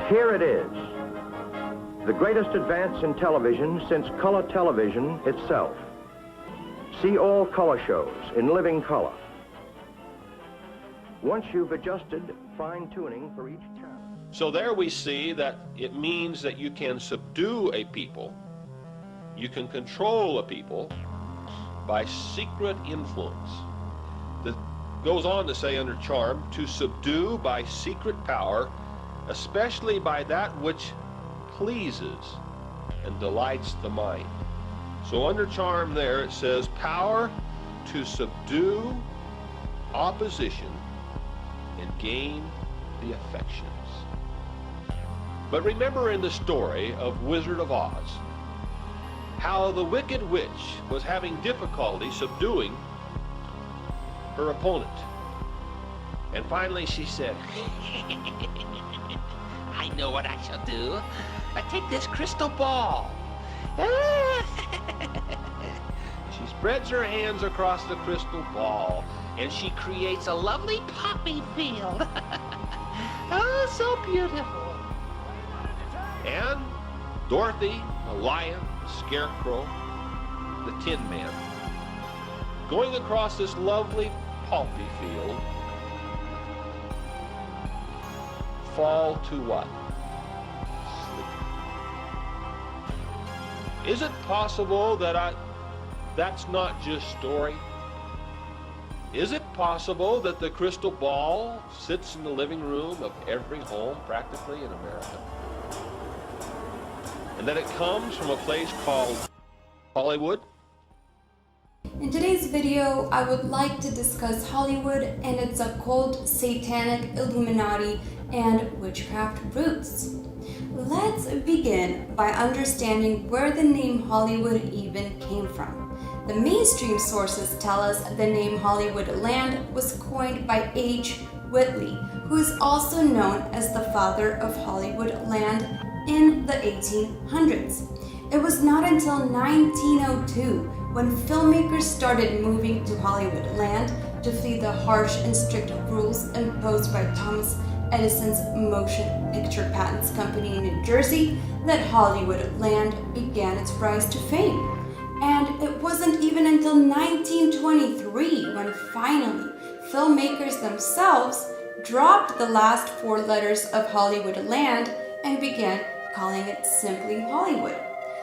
Here it is, the greatest advance in television since color television itself. See all color shows in living color. Once you've adjusted fine-tuning for each channel. So there we see that it means that you can subdue a people, you can control a people by secret influence. That goes on to say under charm, to subdue by secret power, especially by that which pleases and delights the mind. So under charm there it says power to subdue opposition and gain the affections. But remember in the story of Wizard of Oz, how the wicked witch was having difficulty subduing her opponent. And finally she said, I know what I shall do. I take this crystal ball. She spreads her hands across the crystal ball and she creates a lovely Poppy field. Oh, so beautiful. And Dorothy, the lion, the scarecrow, the tin man, going across this lovely poppy field, fall to what? Sleep. Is it possible that that's not just story? Is it possible that the crystal ball sits in the living room of every home practically in America? And that it comes from a place called Hollywood? In today's video, I would like to discuss Hollywood and its occult, satanic, Illuminati, and witchcraft roots. Let's begin by understanding where the name Hollywood even came from. The mainstream sources tell us the name Hollywood Land was coined by H. Whitley, who is also known as the father of Hollywood Land in the 1800s. It was not until 1902 when filmmakers started moving to Hollywood Land to flee the harsh and strict rules imposed by Thomas Edison's Motion Picture Patents Company in New Jersey that Hollywood Land began its rise to fame. And it wasn't even until 1923 when finally filmmakers themselves dropped the last 4 letters of Hollywood Land and began calling it simply Hollywood.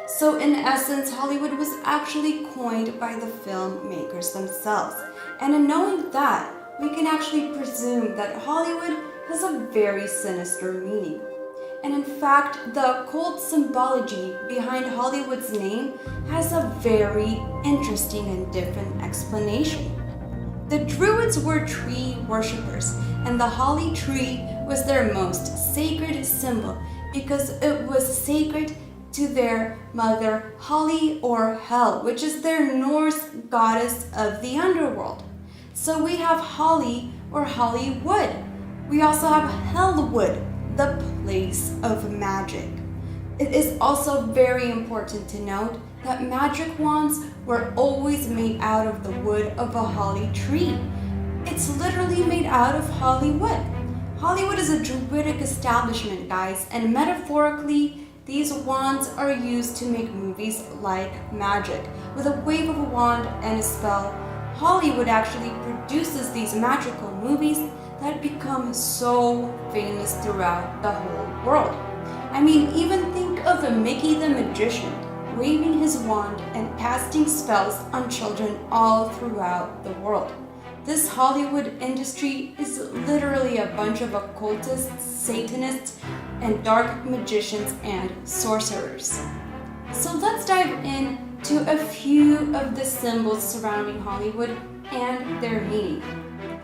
So in essence, Hollywood was actually coined by the filmmakers themselves. And in knowing that, we can actually presume that Hollywood has a very sinister meaning. And in fact, the occult symbology behind Hollywood's name has a very interesting and different explanation. The Druids were tree worshippers, and the holly tree was their most sacred symbol because it was sacred to their mother Holly or Hel, which is their Norse goddess of the underworld. So we have Holly or Hollywood. We also have Hellwood, the place of magic. It is also very important to note that magic wands were always made out of the wood of a holly tree. It's literally made out of Hollywood. Hollywood is a Druidic establishment, guys, and metaphorically, these wands are used to make movies like magic. With a wave of a wand and a spell, Hollywood actually produces these magical movies that become so famous throughout the whole world. I mean, even think of Mickey the Magician waving his wand and casting spells on children all throughout the world. This Hollywood industry is literally a bunch of occultists, satanists, and dark magicians and sorcerers. So let's dive into a few of the symbols surrounding Hollywood and their meaning.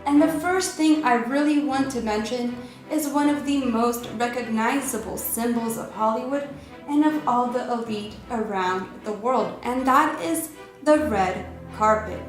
And the first thing I really want to mention is one of the most recognizable symbols of Hollywood and of all the elite around the world, and that is the red carpet.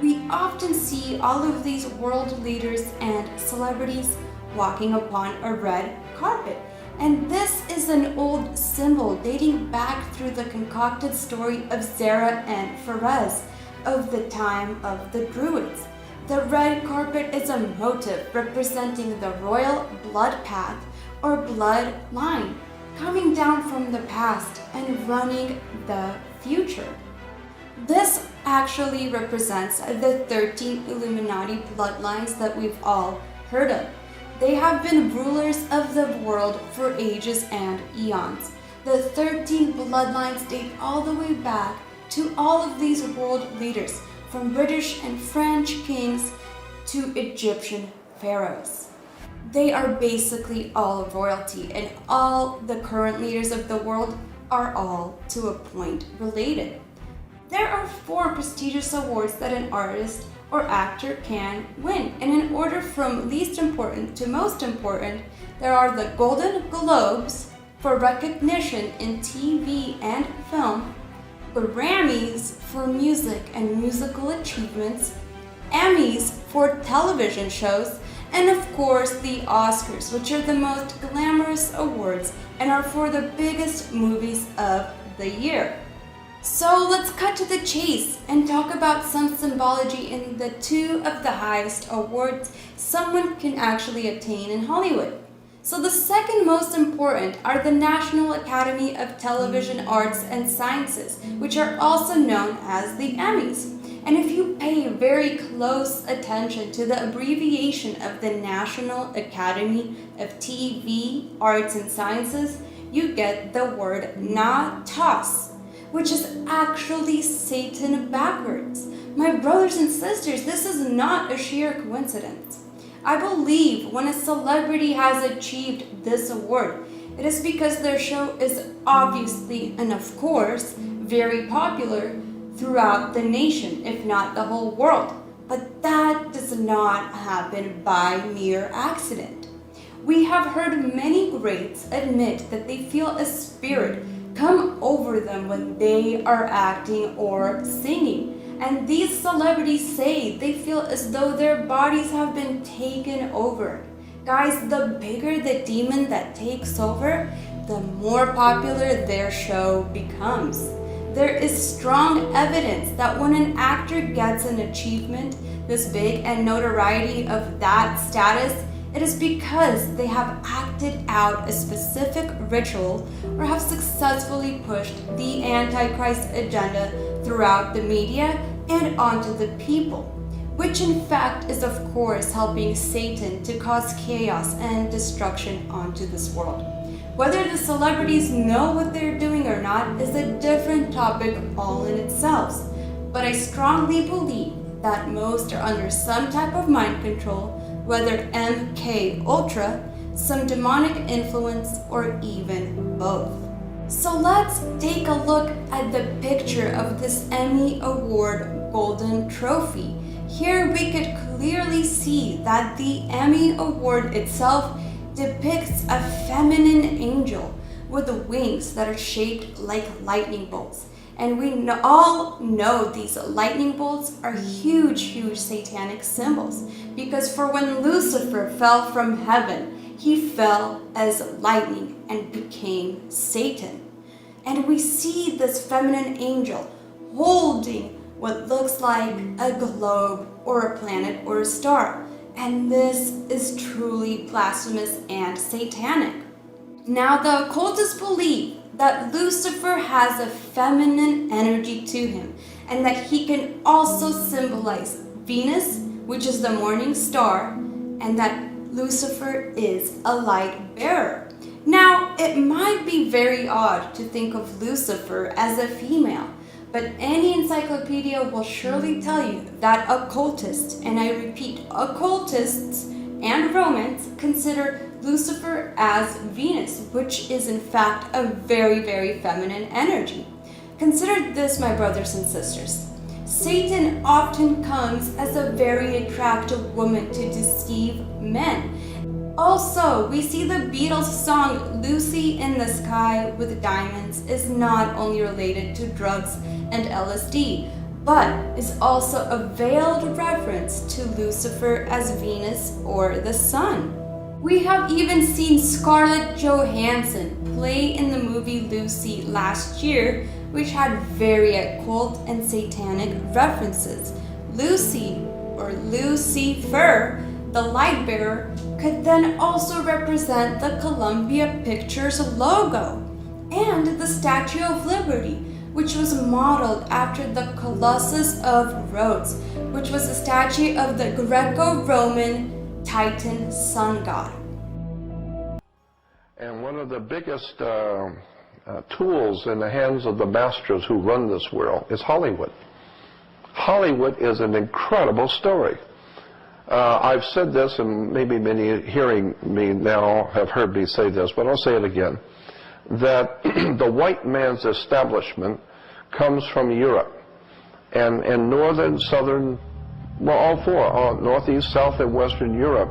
We often see all of these world leaders and celebrities walking upon a red carpet. And this is an old symbol dating back through the concocted story of Zara and Pharez of the time of the Druids. The red carpet is a motif representing the royal blood path or bloodline, coming down from the past and running the future. This actually represents the 13 Illuminati bloodlines that we've all heard of. They have been rulers of the world for ages and eons. The 13 bloodlines date all the way back to all of these world leaders, from British and French kings to Egyptian pharaohs. They are basically all royalty, and all the current leaders of the world are all, to a point, related. There are 4 prestigious awards that an artist or actor can win, and in order from least important to most important, there are the Golden Globes for recognition in TV and film, the Grammys for music and musical achievements, Emmys for television shows, and of course the Oscars, which are the most glamorous awards and are for the biggest movies of the year. So let's cut to the chase and talk about some symbology in the 2 of the highest awards someone can actually attain in Hollywood. So the second most important are the National Academy of Television Arts and Sciences, which are also known as the Emmys. And if you pay very close attention to the abbreviation of the National Academy of TV Arts and Sciences, you get the word natos, which is actually Satan backwards. My brothers and sisters, this is not a sheer coincidence. I believe when a celebrity has achieved this award, it is because their show is obviously and of course very popular throughout the nation, if not the whole world. But that does not happen by mere accident. We have heard many greats admit that they feel a spirit come over them when they are acting or singing. And these celebrities say they feel as though their bodies have been taken over. Guys, the bigger the demon that takes over, the more popular their show becomes. There is strong evidence that when an actor gets an achievement this big and notoriety of that status, it is because they have acted out a specific ritual or have successfully pushed the Antichrist agenda throughout the media and onto the people, which in fact is of course helping Satan to cause chaos and destruction onto this world. Whether the celebrities know what they're doing or not is a different topic all in itself, but I strongly believe that most are under some type of mind control, whether MK Ultra, some demonic influence, or even both. So let's take a look at the picture of this Emmy Award Golden Trophy. Here we could clearly see that the Emmy Award itself depicts a feminine angel with wings that are shaped like lightning bolts. And we all know these lightning bolts are huge satanic symbols, because for when Lucifer fell from heaven, he fell as lightning and became Satan. And we see this feminine angel holding what looks like a globe or a planet or a star. And this is truly blasphemous and satanic. Now, the occultists believe that Lucifer has a feminine energy to him, and that he can also symbolize Venus, which is the morning star, and that Lucifer is a light bearer. Now, it might be very odd to think of Lucifer as a female, but any encyclopedia will surely tell you that occultists, and I repeat, occultists and Romans consider Lucifer as Venus, which is in fact a very feminine energy. Consider this, my brothers and sisters. Satan often comes as a very attractive woman to deceive men. Also, we see the Beatles song Lucy in the Sky with Diamonds is not only related to drugs and LSD, but is also a veiled reference to Lucifer as Venus or the sun. We have even seen Scarlett Johansson play in the movie Lucy last year, which had very occult and satanic references. Lucy, or Lucifer, The light bearer could then also represent the Columbia Pictures logo and the Statue of Liberty, which was modeled after the Colossus of Rhodes, which was a statue of the Greco-Roman Titan sun god. And one of the biggest tools in the hands of the masters who run this world is Hollywood. Hollywood is an incredible story. I've said this, and maybe many hearing me now have heard me say this, but I'll say it again, that the white man's establishment comes from Europe. And northern, southern, well, all four, northeast, south, and western Europe,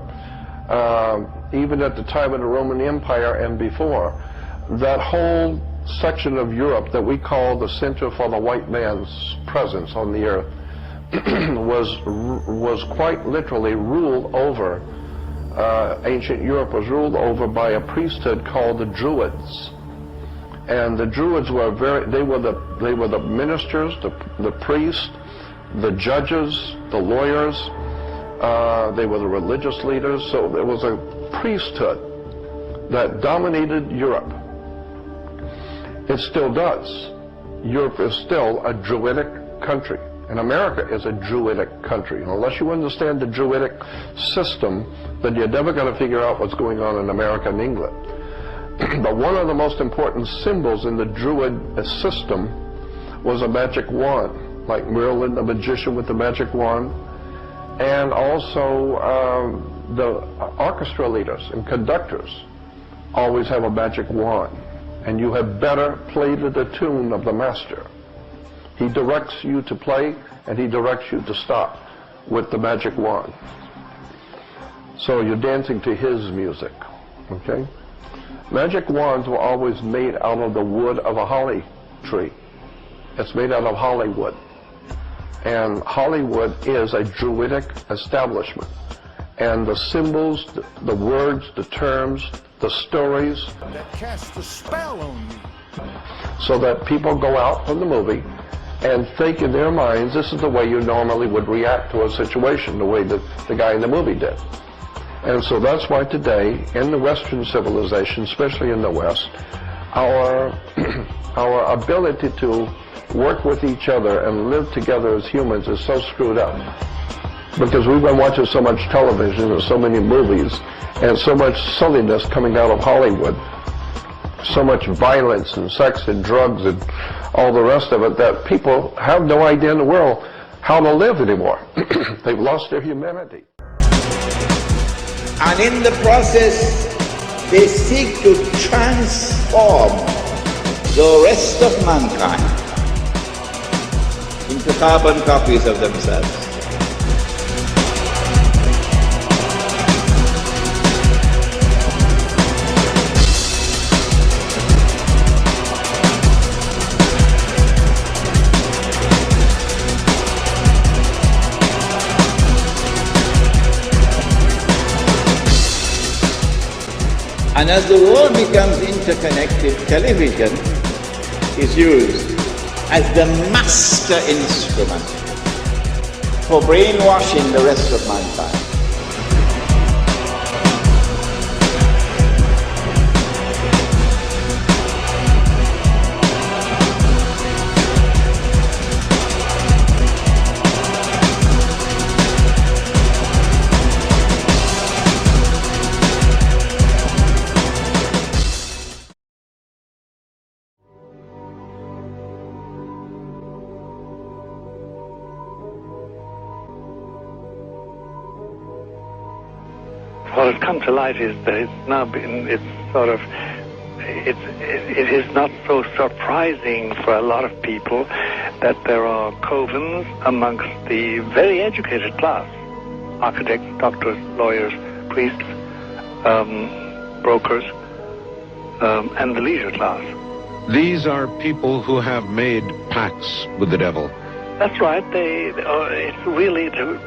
even at the time of the Roman Empire and before, that whole section of Europe that we call the center for the white man's presence on the earth was quite literally ruled over, ancient Europe was ruled over by a priesthood called the Druids. And the Druids were they were the ministers, the priests, the judges, the lawyers, they were the religious leaders, so there was a priesthood that dominated Europe. It still does. Europe is still a Druidic country, and America is a Druidic country. And unless you understand the Druidic system, then you're never going to figure out what's going on in America and England. But one of the most important symbols in the Druid system was a magic wand, like Merlin, the magician with the magic wand, and also the orchestra leaders and conductors always have a magic wand. And you have better play to the tune of the master. He directs you to play, and he directs you to stop with the magic wand. So you're dancing to his music, okay? Magic wands were always made out of the wood of a holly tree. It's made out of Hollywood. And Hollywood is a Druidic establishment. And the symbols, the words, the terms, the stories that cast a spell on me, so that people go out from the movie and think in their minds this is the way you normally would react to a situation, the way that the guy in the movie did. And so that's why today in the Western civilization, especially in the West, our ability to work with each other and live together as humans is so screwed up, because we've been watching so much television and so many movies and so much silliness coming out of Hollywood, so much violence and sex and drugs and all the rest of it, that people have no idea in the world how to live anymore. They've lost their humanity. And in the process, they seek to transform the rest of mankind into carbon copies of themselves. And as the world becomes interconnected, television is used as the master instrument for brainwashing the rest of mankind. What has come to light is that it is not so surprising for a lot of people that there are covens amongst the very educated class, architects, doctors, lawyers, priests, brokers, and the leisure class. These are people who have made pacts with the devil. That's right. It's really the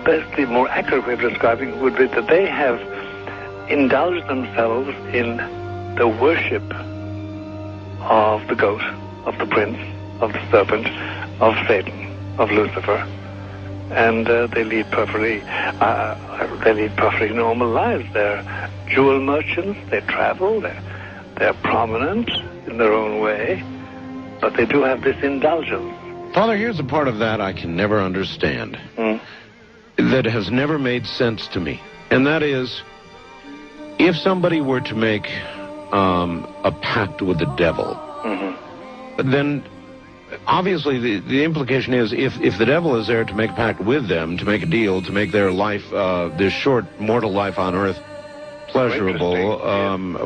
best, the more accurate way of describing it would be that they have indulged themselves in the worship of the goat, of the prince, of the serpent, of Satan, of Lucifer, and they lead perfectly normal lives. They're jewel merchants. They travel. They're prominent in their own way, but they do have this indulgence. Father, here's a part of that I can never understand, that has never made sense to me, and that is, if somebody were to make a pact with the devil, then obviously the implication is if the devil is there to make a pact with them, to make a deal, to make their life, this short mortal life on earth, pleasurable,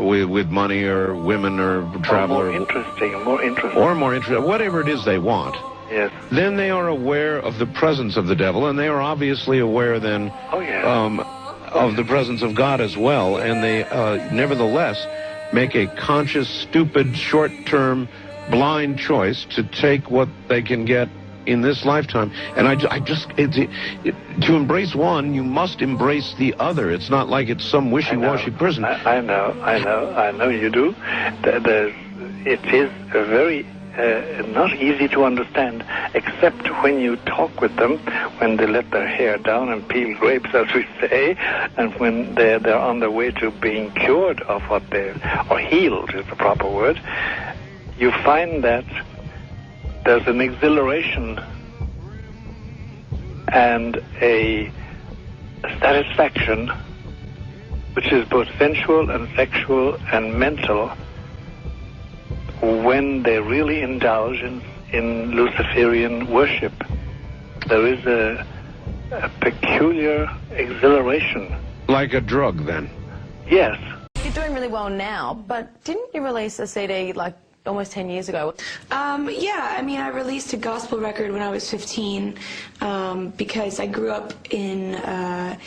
with money or women or travel, more interesting, whatever it is they want. Yes. Then they are aware of the presence of the devil, and they are obviously aware then of the presence of God as well, and they nevertheless make a conscious, stupid, short-term, blind choice to take what they can get in this lifetime. And to embrace one, you must embrace the other. It's not like it's some wishy-washy person. I know you do. It is a very not easy to understand, except when you talk with them, when they let their hair down and peel grapes, as we say, and when they're on their way to being cured of or healed is the proper word. You find that there's an exhilaration and a satisfaction which is both sensual and sexual and mental when they really indulge in Luciferian worship. There is a peculiar exhilaration. Like a drug, then? Yes. You're doing really well now, but didn't you release a CD like almost 10 years ago? Yeah, I mean, I released a gospel record when I was 15 because I grew up in, a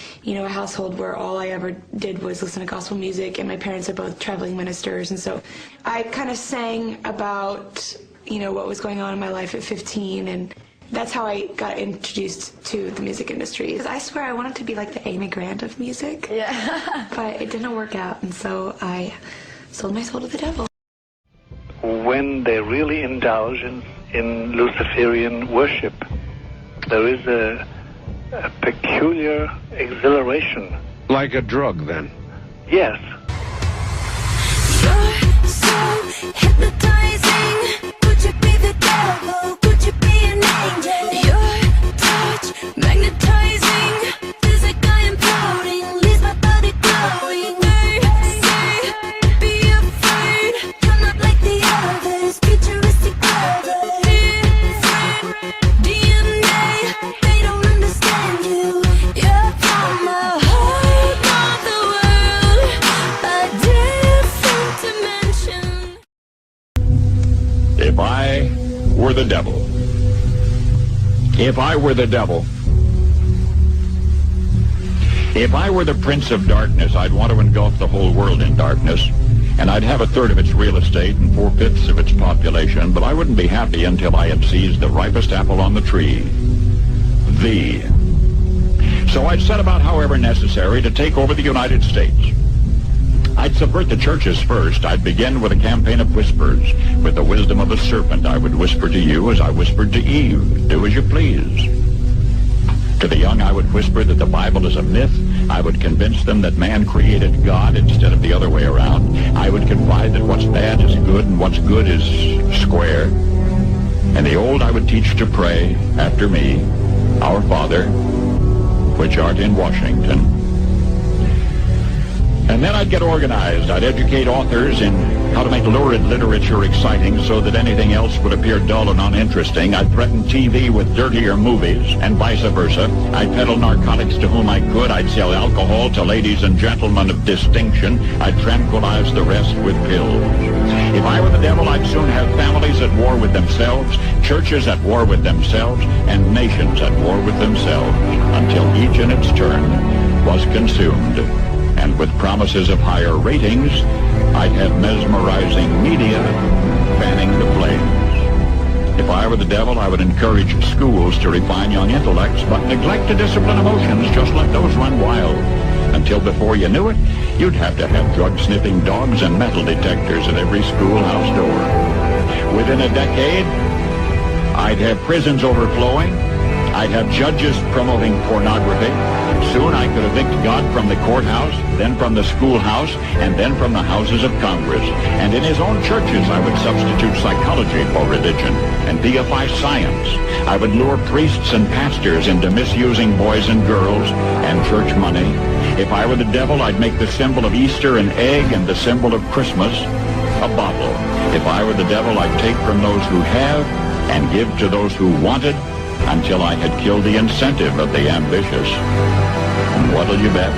household where all I ever did was listen to gospel music, and my parents are both traveling ministers, and so I kind of sang about, what was going on in my life at 15, and that's how I got introduced to the music industry. Because I swear I wanted to be like the Amy Grant of music, but it didn't work out, and so I sold my soul to the devil. When they really indulge in Luciferian worship, there is a peculiar exhilaration. Like a drug, then? Yes. You're so hypnotizing. Could you be the devil? Could you be an angel? Your touch magnetizing. Feels like I am floating. Leaves my body glowing. Be afraid. You're not like the others. Futuristic lovers. DNA. They don't understand you. You're from the heart of the world. A different dimension. If I were the devil, if I were the devil, if I were the prince of darkness, I'd want to engulf the whole world in darkness, and I'd have a third of its real estate and 4/5 of its population, but I wouldn't be happy until I had seized the ripest apple on the tree, thee. So I'd set about, however necessary, to take over the United States. I'd subvert the churches first. I'd begin with a campaign of whispers. With the wisdom of a serpent, I would whisper to you as I whispered to Eve, do as you please. To the young, I would whisper that the Bible is a myth. I would convince them that man created God instead of the other way around. I would confide that what's bad is good and what's good is square. And the old, I would teach to pray after me, Our Father, which art in Washington. And then I'd get organized. I'd educate authors in how to make lurid literature exciting so that anything else would appear dull and uninteresting. I'd threaten TV with dirtier movies, and vice versa. I'd peddle narcotics to whom I could. I'd sell alcohol to ladies and gentlemen of distinction. I'd tranquilize the rest with pills. If I were the devil, I'd soon have families at war with themselves, churches at war with themselves, and nations at war with themselves, until each in its turn was consumed. And with promises of higher ratings, I'd have mesmerizing media fanning the flames. If I were the devil, I would encourage schools to refine young intellects, but neglect to discipline emotions, just let those run wild. Until before you knew it, you'd have to have drug-sniffing dogs and metal detectors at every schoolhouse door. Within a decade, I'd have prisons overflowing. I'd have judges promoting pornography. Soon I could evict God from the courthouse, then from the schoolhouse, and then from the houses of Congress. And in his own churches, I would substitute psychology for religion and deify science. I would lure priests and pastors into misusing boys and girls and church money. If I were the devil, I'd make the symbol of Easter an egg and the symbol of Christmas a bottle. If I were the devil, I'd take from those who have and give to those who wanted until I had killed the incentive of the ambitious. And what'll you bet?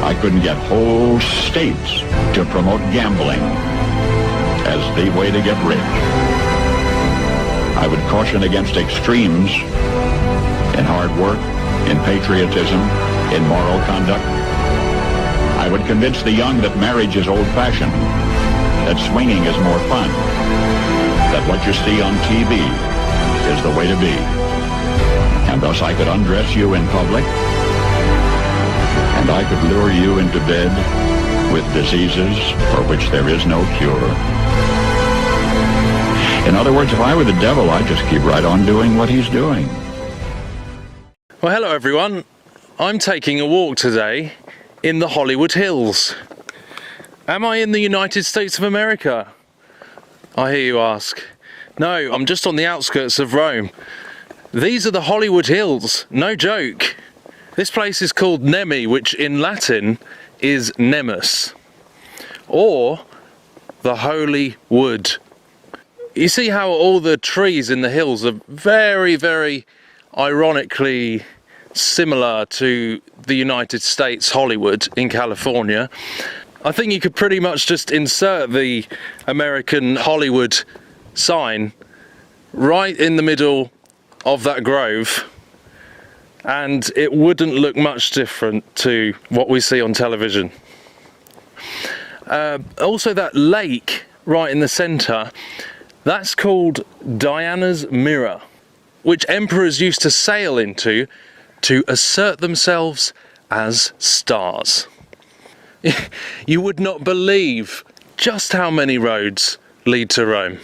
I couldn't get whole states to promote gambling as the way to get rich. I would caution against extremes in hard work, in patriotism, in moral conduct. I would convince the young that marriage is old-fashioned, that swinging is more fun, that what you see on TV is the way to be. And thus I could undress you in public, and I could lure you into bed with diseases for which there is no cure. In other words, if I were the devil, I'd just keep right on doing what he's doing. Well, hello everyone. I'm taking a walk today in the Hollywood Hills. Am I in the United States of America? I hear you ask. No, I'm just on the outskirts of Rome. These are the Hollywood Hills, no joke. This place is called Nemi, which in Latin is Nemus, or the Holy Wood. You see how all the trees in the hills are very, very ironically similar to the United States Hollywood in California. I think you could pretty much just insert the American Hollywood sign right in the middle of that grove, and it wouldn't look much different to what we see on television. Also, that lake right in the centre, that's called Diana's Mirror, which emperors used to sail into to assert themselves as stars. You would not believe just how many roads lead to Rome.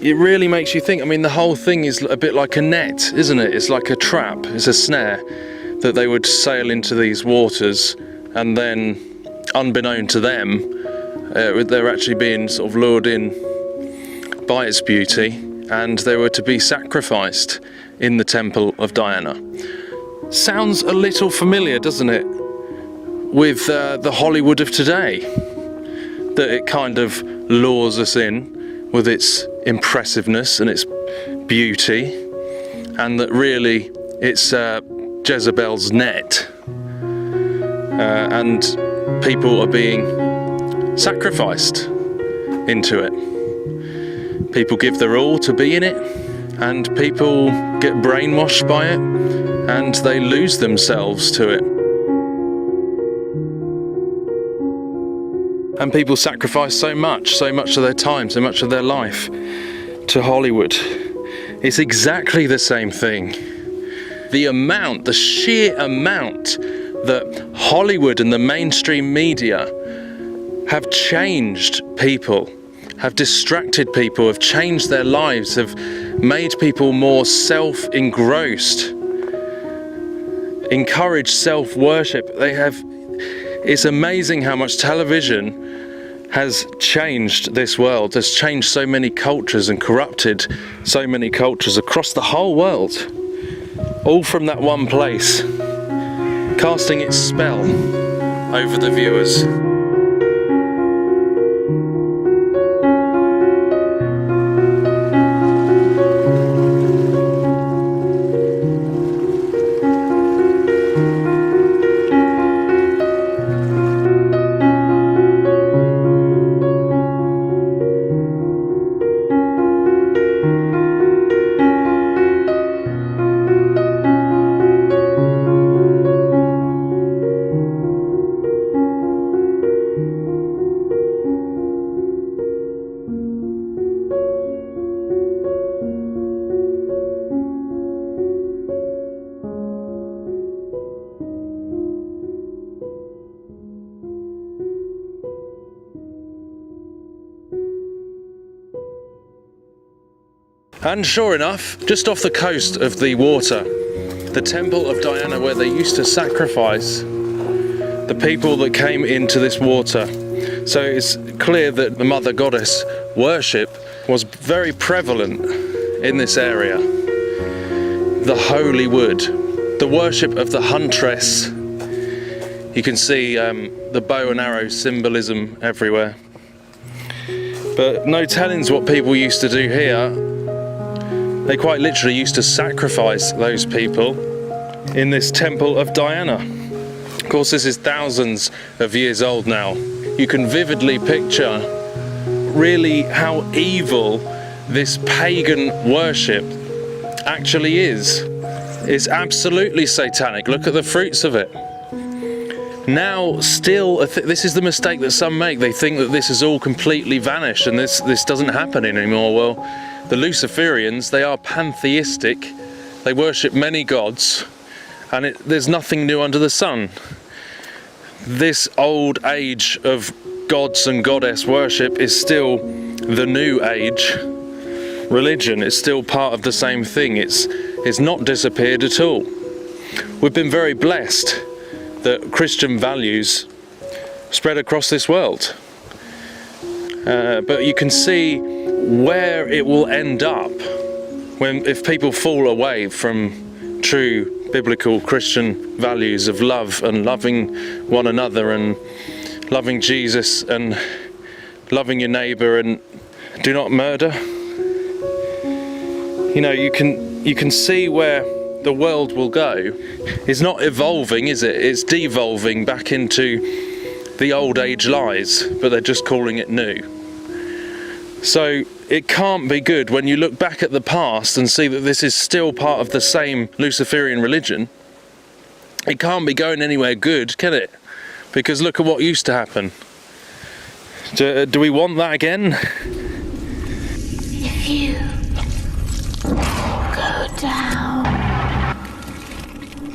It really makes you think. I mean, the whole thing is a bit like a net, isn't it? It's like a trap, it's a snare that they would sail into these waters, and then, unbeknown to them, they're actually being sort of lured in by its beauty, and they were to be sacrificed in the temple of Diana. Sounds a little familiar, doesn't it, with the Hollywood of today? That it kind of lures us in with its impressiveness and its beauty, and that really it's Jezebel's net, and people are being sacrificed into it. People give their all to be in it, and people get brainwashed by it, and they lose themselves to it. And people sacrifice so much of their time, so much of their life to Hollywood. It's exactly the same thing. The sheer amount that Hollywood and the mainstream media have changed people, have distracted people, have changed their lives, have made people more self-engrossed, encouraged self-worship. It's amazing how much television has changed this world, has changed so many cultures and corrupted so many cultures across the whole world, all from that one place, casting its spell over the viewers. And sure enough, just off the coast of the water, the temple of Diana, where they used to sacrifice the people that came into this water. So it's clear that the mother goddess worship was very prevalent in this area. The holy wood, the worship of the huntress. You can see the bow and arrow symbolism everywhere. But no tellings what people used to do here. They quite literally used to sacrifice those people in this temple of Diana. Of course, this is thousands of years old now. You can vividly picture really how evil this pagan worship actually is. It's absolutely satanic. Look at the fruits of it. Now, still, this is the mistake that some make. They think that this has all completely vanished and this doesn't happen anymore. Well, the Luciferians, they are pantheistic. They worship many gods, and there's nothing new under the sun. This old age of gods and goddess worship is still the new age religion. It's still part of the same thing. It's not disappeared at all. We've been very blessed that Christian values spread across this world. But you can see where it will end up if people fall away from true biblical Christian values of love and loving one another and loving Jesus and loving your neighbour and do not murder. You know, you can see where the world will go. It's not evolving, is it? It's devolving back into the old age lies, but they're just calling it new. So it can't be good when you look back at the past and see that this is still part of the same Luciferian religion. It can't be going anywhere good, can it? Because look at what used to happen. Do we want that again? If you go down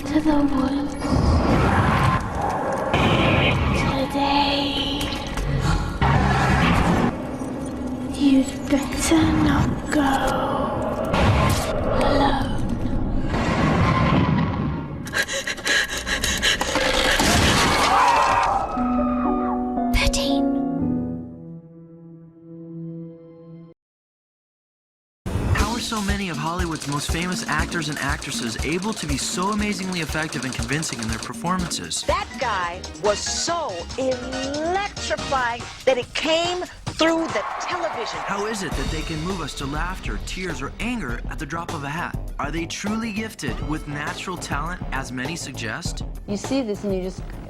to the woods today, you'd better not go alone. 13. How are so many of Hollywood's most famous actors and actresses able to be so amazingly effective and convincing in their performances? That guy was so electrifying that it came through the television. How is it that they can move us to laughter, tears, or anger at the drop of a hat? Are they truly gifted with natural talent, as many suggest? You see this and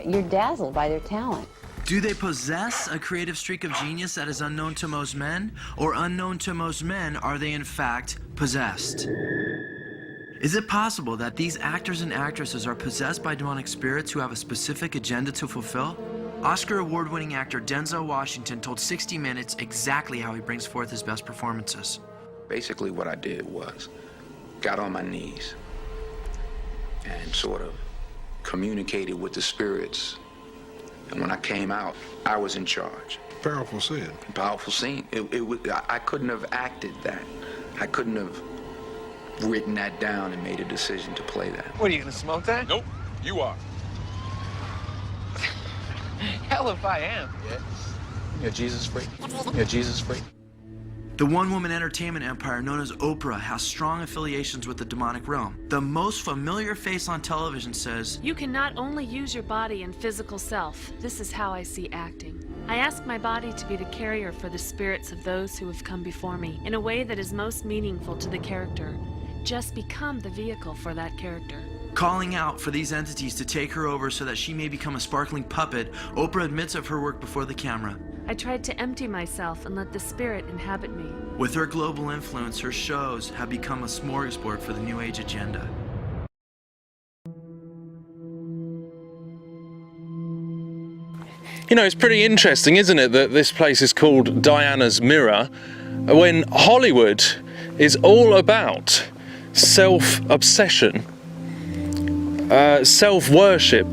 you're dazzled by their talent. Do they possess a creative streak of genius that is unknown to most men? Or unknown to most men, are they in fact possessed? Is it possible that these actors and actresses are possessed by demonic spirits who have a specific agenda to fulfill? Oscar award-winning actor Denzel Washington told 60 Minutes exactly how he brings forth his best performances. Basically what I did was got on my knees and sort of communicated with the spirits. And when I came out, I was in charge. Powerful scene. Powerful scene. I couldn't have acted that. I couldn't have written that down and made a decision to play that. What, are you gonna smoke that? Nope, you are. Hell if I am. Yeah. You're Jesus freak. You're Jesus freak. The one-woman entertainment empire known as Oprah has strong affiliations with the demonic realm. The most familiar face on television says, "You can not only use your body and physical self. This is how I see acting. I ask my body to be the carrier for the spirits of those who have come before me in a way that is most meaningful to the character. Just become the vehicle for that character." Calling out for these entities to take her over so that she may become a sparkling puppet, Oprah admits of her work before the camera. I tried to empty myself and let the spirit inhabit me. With her global influence, her shows have become a smorgasbord for the New Age agenda. You know, it's pretty interesting, isn't it, that this place is called Diana's Mirror, when Hollywood is all about self-obsession, self-worship.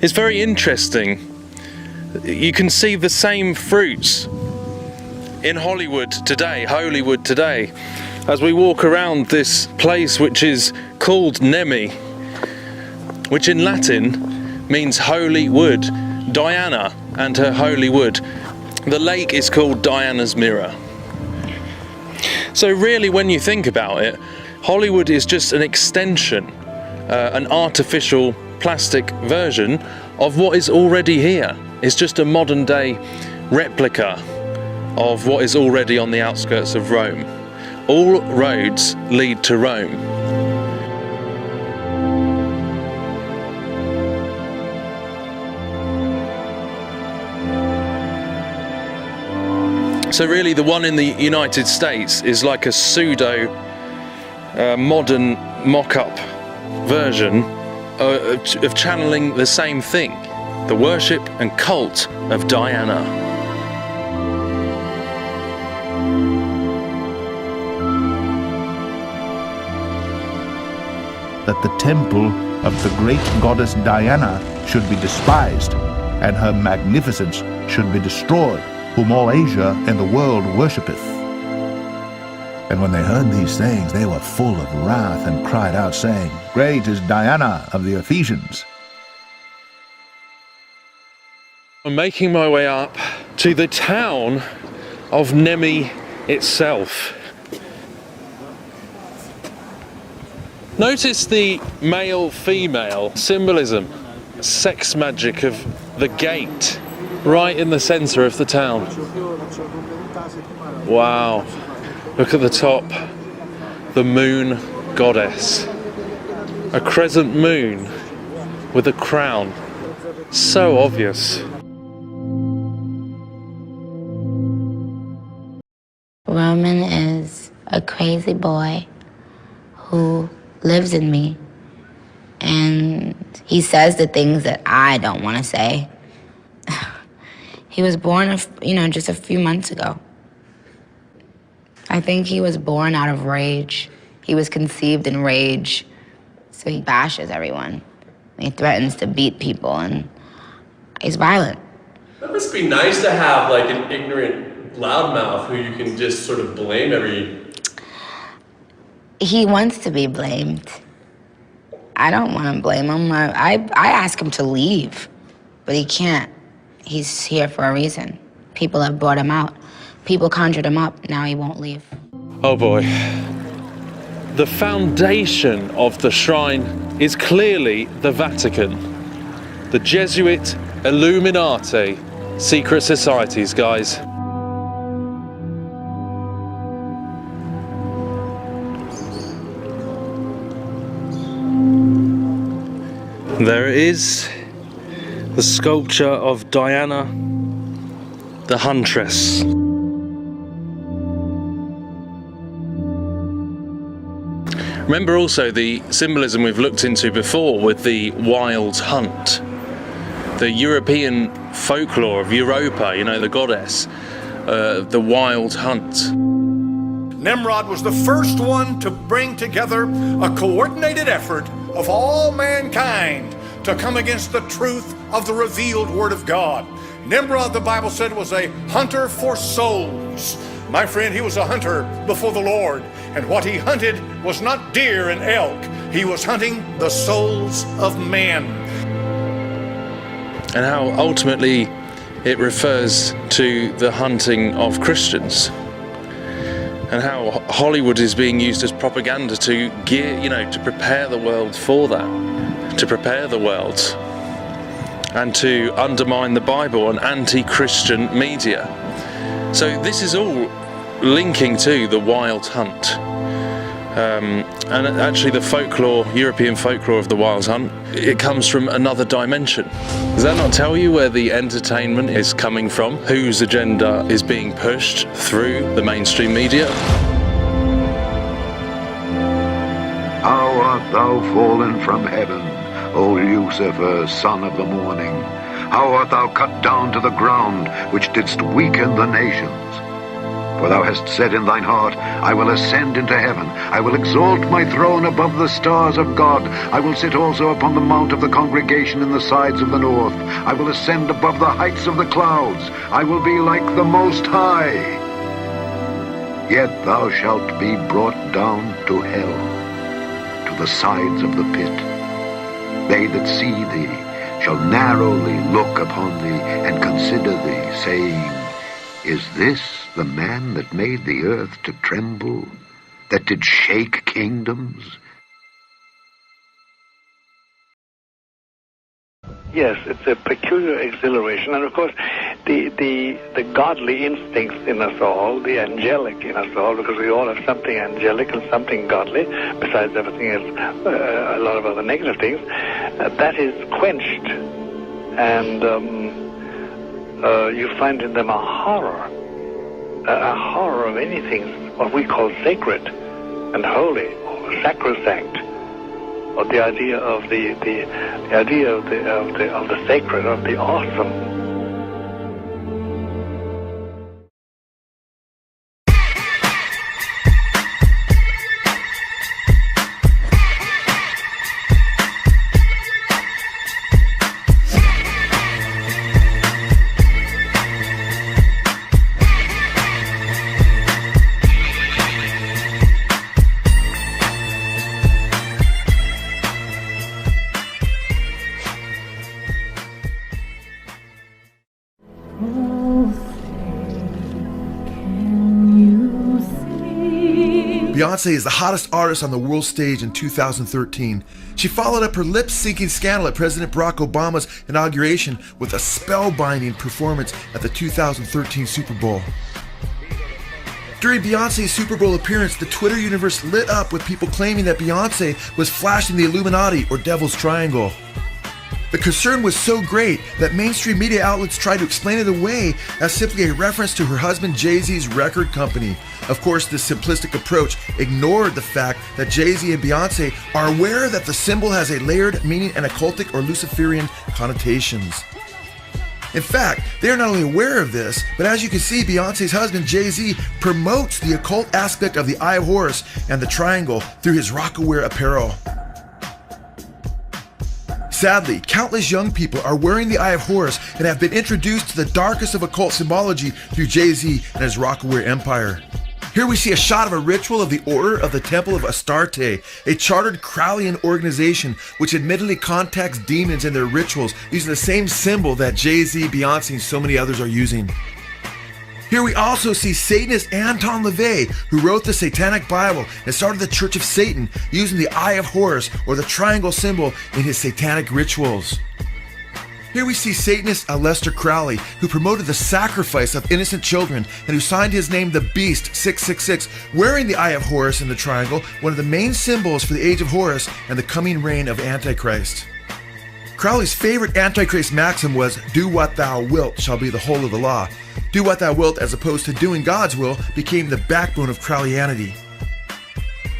It's very interesting. You can see the same fruits in Hollywood today, as we walk around this place which is called Nemi, which in Latin means holy wood, Diana and her holy wood. The lake is called Diana's Mirror. So really, when you think about it, Hollywood is just an extension, an artificial plastic version of what is already here. It's just a modern day replica of what is already on the outskirts of Rome. All roads lead to Rome. So really the one in the United States is like a pseudo modern mock-up version of channeling the same thing, the worship and cult of Diana. That the temple of the great goddess Diana should be despised, and her magnificence should be destroyed, whom all Asia and the world worshippeth. And when they heard these things, they were full of wrath, and cried out, saying, Great is Diana of the Ephesians. I'm making my way up to the town of Nemi itself. Notice the male-female symbolism, sex magic of the gate, right in the centre of the town. Wow, look at the top, the moon goddess. A crescent moon with a crown, so obvious. Roman is a crazy boy who lives in me, and he says the things that I don't want to say. He was born, just a few months ago. I think he was born out of rage. He was conceived in rage, so he bashes everyone. He threatens to beat people, and he's violent. That must be nice to have like an ignorant loudmouth who you can just sort of blame every... He wants to be blamed. I don't want to blame him. I ask him to leave, but he can't. He's here for a reason. People have brought him out. People conjured him up. Now he won't leave. Oh boy. The foundation of the shrine is clearly the Vatican. The Jesuit Illuminati secret societies, guys. There it is, the sculpture of Diana, the huntress. Remember also the symbolism we've looked into before with the wild hunt. The European folklore of Europa, the goddess, the wild hunt. Nimrod was the first one to bring together a coordinated effort of all mankind to come against the truth of the revealed Word of God. Nimrod, the Bible said, was a hunter for souls. My friend, he was a hunter before the Lord, and what he hunted was not deer and elk. He was hunting the souls of men. And how ultimately it refers to the hunting of Christians. And how Hollywood is being used as propaganda to gear, to prepare the world for that. To prepare the world. And to undermine the Bible and anti-Christian media. So this is all linking to the wild hunt. And actually the folklore, European folklore of the wild hunt, it comes from another dimension. Does that not tell you where the entertainment is coming from? Whose agenda is being pushed through the mainstream media? How art thou fallen from heaven, O Lucifer, son of the morning? How art thou cut down to the ground, which didst weaken the nations? For thou hast said in thine heart, I will ascend into heaven. I will exalt my throne above the stars of God. I will sit also upon the mount of the congregation in the sides of the north. I will ascend above the heights of the clouds. I will be like the Most High. yet thou shalt be brought down to hell, to the sides of the pit. They that see thee shall narrowly look upon thee and consider thee, saying, Is this the man that made the earth to tremble, that did shake kingdoms? Yes, it's a peculiar exhilaration, and of course, the godly instincts in us all, the angelic in us all, because we all have something angelic and something godly, besides everything else, a lot of other negative things, that is quenched, and you find in them a horror of anything what we call sacred and holy or sacrosanct. Or the idea of the sacred, of the awesome. Beyonce is the hottest artist on the world stage in 2013. She followed up her lip-syncing scandal at President Barack Obama's inauguration with a spellbinding performance at the 2013 Super Bowl. During Beyonce's Super Bowl appearance, the Twitter universe lit up with people claiming that Beyonce was flashing the Illuminati or Devil's Triangle. The concern was so great that mainstream media outlets tried to explain it away as simply a reference to her husband Jay-Z's record company. Of course, this simplistic approach ignored the fact that Jay-Z and Beyonce are aware that the symbol has a layered meaning and occultic or Luciferian connotations. In fact, they are not only aware of this, but as you can see, Beyonce's husband Jay-Z promotes the occult aspect of the Eye of Horus and the triangle through his rock-aware apparel. Sadly, countless young people are wearing the Eye of Horus and have been introduced to the darkest of occult symbology through Jay-Z and his rock-aware empire. Here we see a shot of a ritual of the Order of the Temple of Astarte, a chartered Crowleyan organization which admittedly contacts demons in their rituals using the same symbol that Jay-Z, Beyonce, and so many others are using. Here we also see Satanist Anton LaVey, who wrote the Satanic Bible and started the Church of Satan using the Eye of Horus or the triangle symbol in his satanic rituals. Here we see Satanist Aleister Crowley, who promoted the sacrifice of innocent children and who signed his name the Beast 666, wearing the Eye of Horus in the triangle, one of the main symbols for the Age of Horus and the coming reign of Antichrist. Crowley's favorite Antichrist maxim was, "Do what thou wilt shall be the whole of the law." Do what thou wilt as opposed to doing God's will became the backbone of Crowleyanity.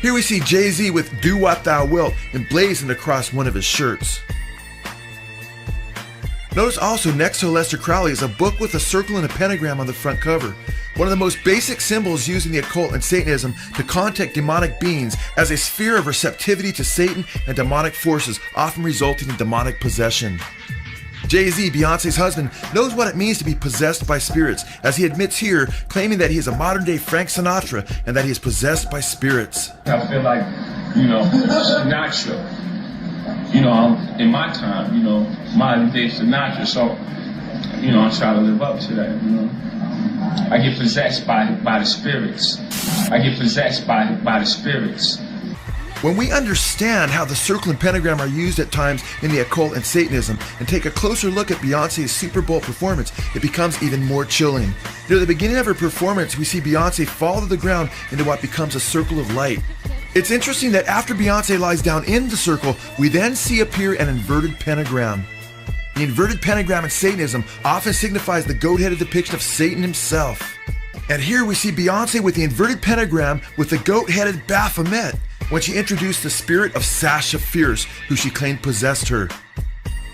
Here we see Jay-Z with "Do what thou wilt" emblazoned across one of his shirts. Notice also next to Aleister Crowley is a book with a circle and a pentagram on the front cover. One of the most basic symbols used in the occult and Satanism to contact demonic beings as a sphere of receptivity to Satan and demonic forces, often resulting in demonic possession. Jay-Z, Beyonce's husband, knows what it means to be possessed by spirits, as he admits here, claiming that he is a modern-day Frank Sinatra and that he is possessed by spirits. I feel like, Sinatra. In my time, modern day Sinatra, so, I try to live up to that, I get possessed by the spirits. I get possessed by the spirits. When we understand how the circle and pentagram are used at times in the occult and Satanism and take a closer look at Beyonce's Super Bowl performance, it becomes even more chilling. Near the beginning of her performance, we see Beyonce fall to the ground into what becomes a circle of light. It's interesting that after Beyonce lies down in the circle, we then see appear an inverted pentagram. The inverted pentagram in Satanism often signifies the goat-headed depiction of Satan himself. And here we see Beyonce with the inverted pentagram with the goat-headed Baphomet when she introduced the spirit of Sasha Fierce, who she claimed possessed her.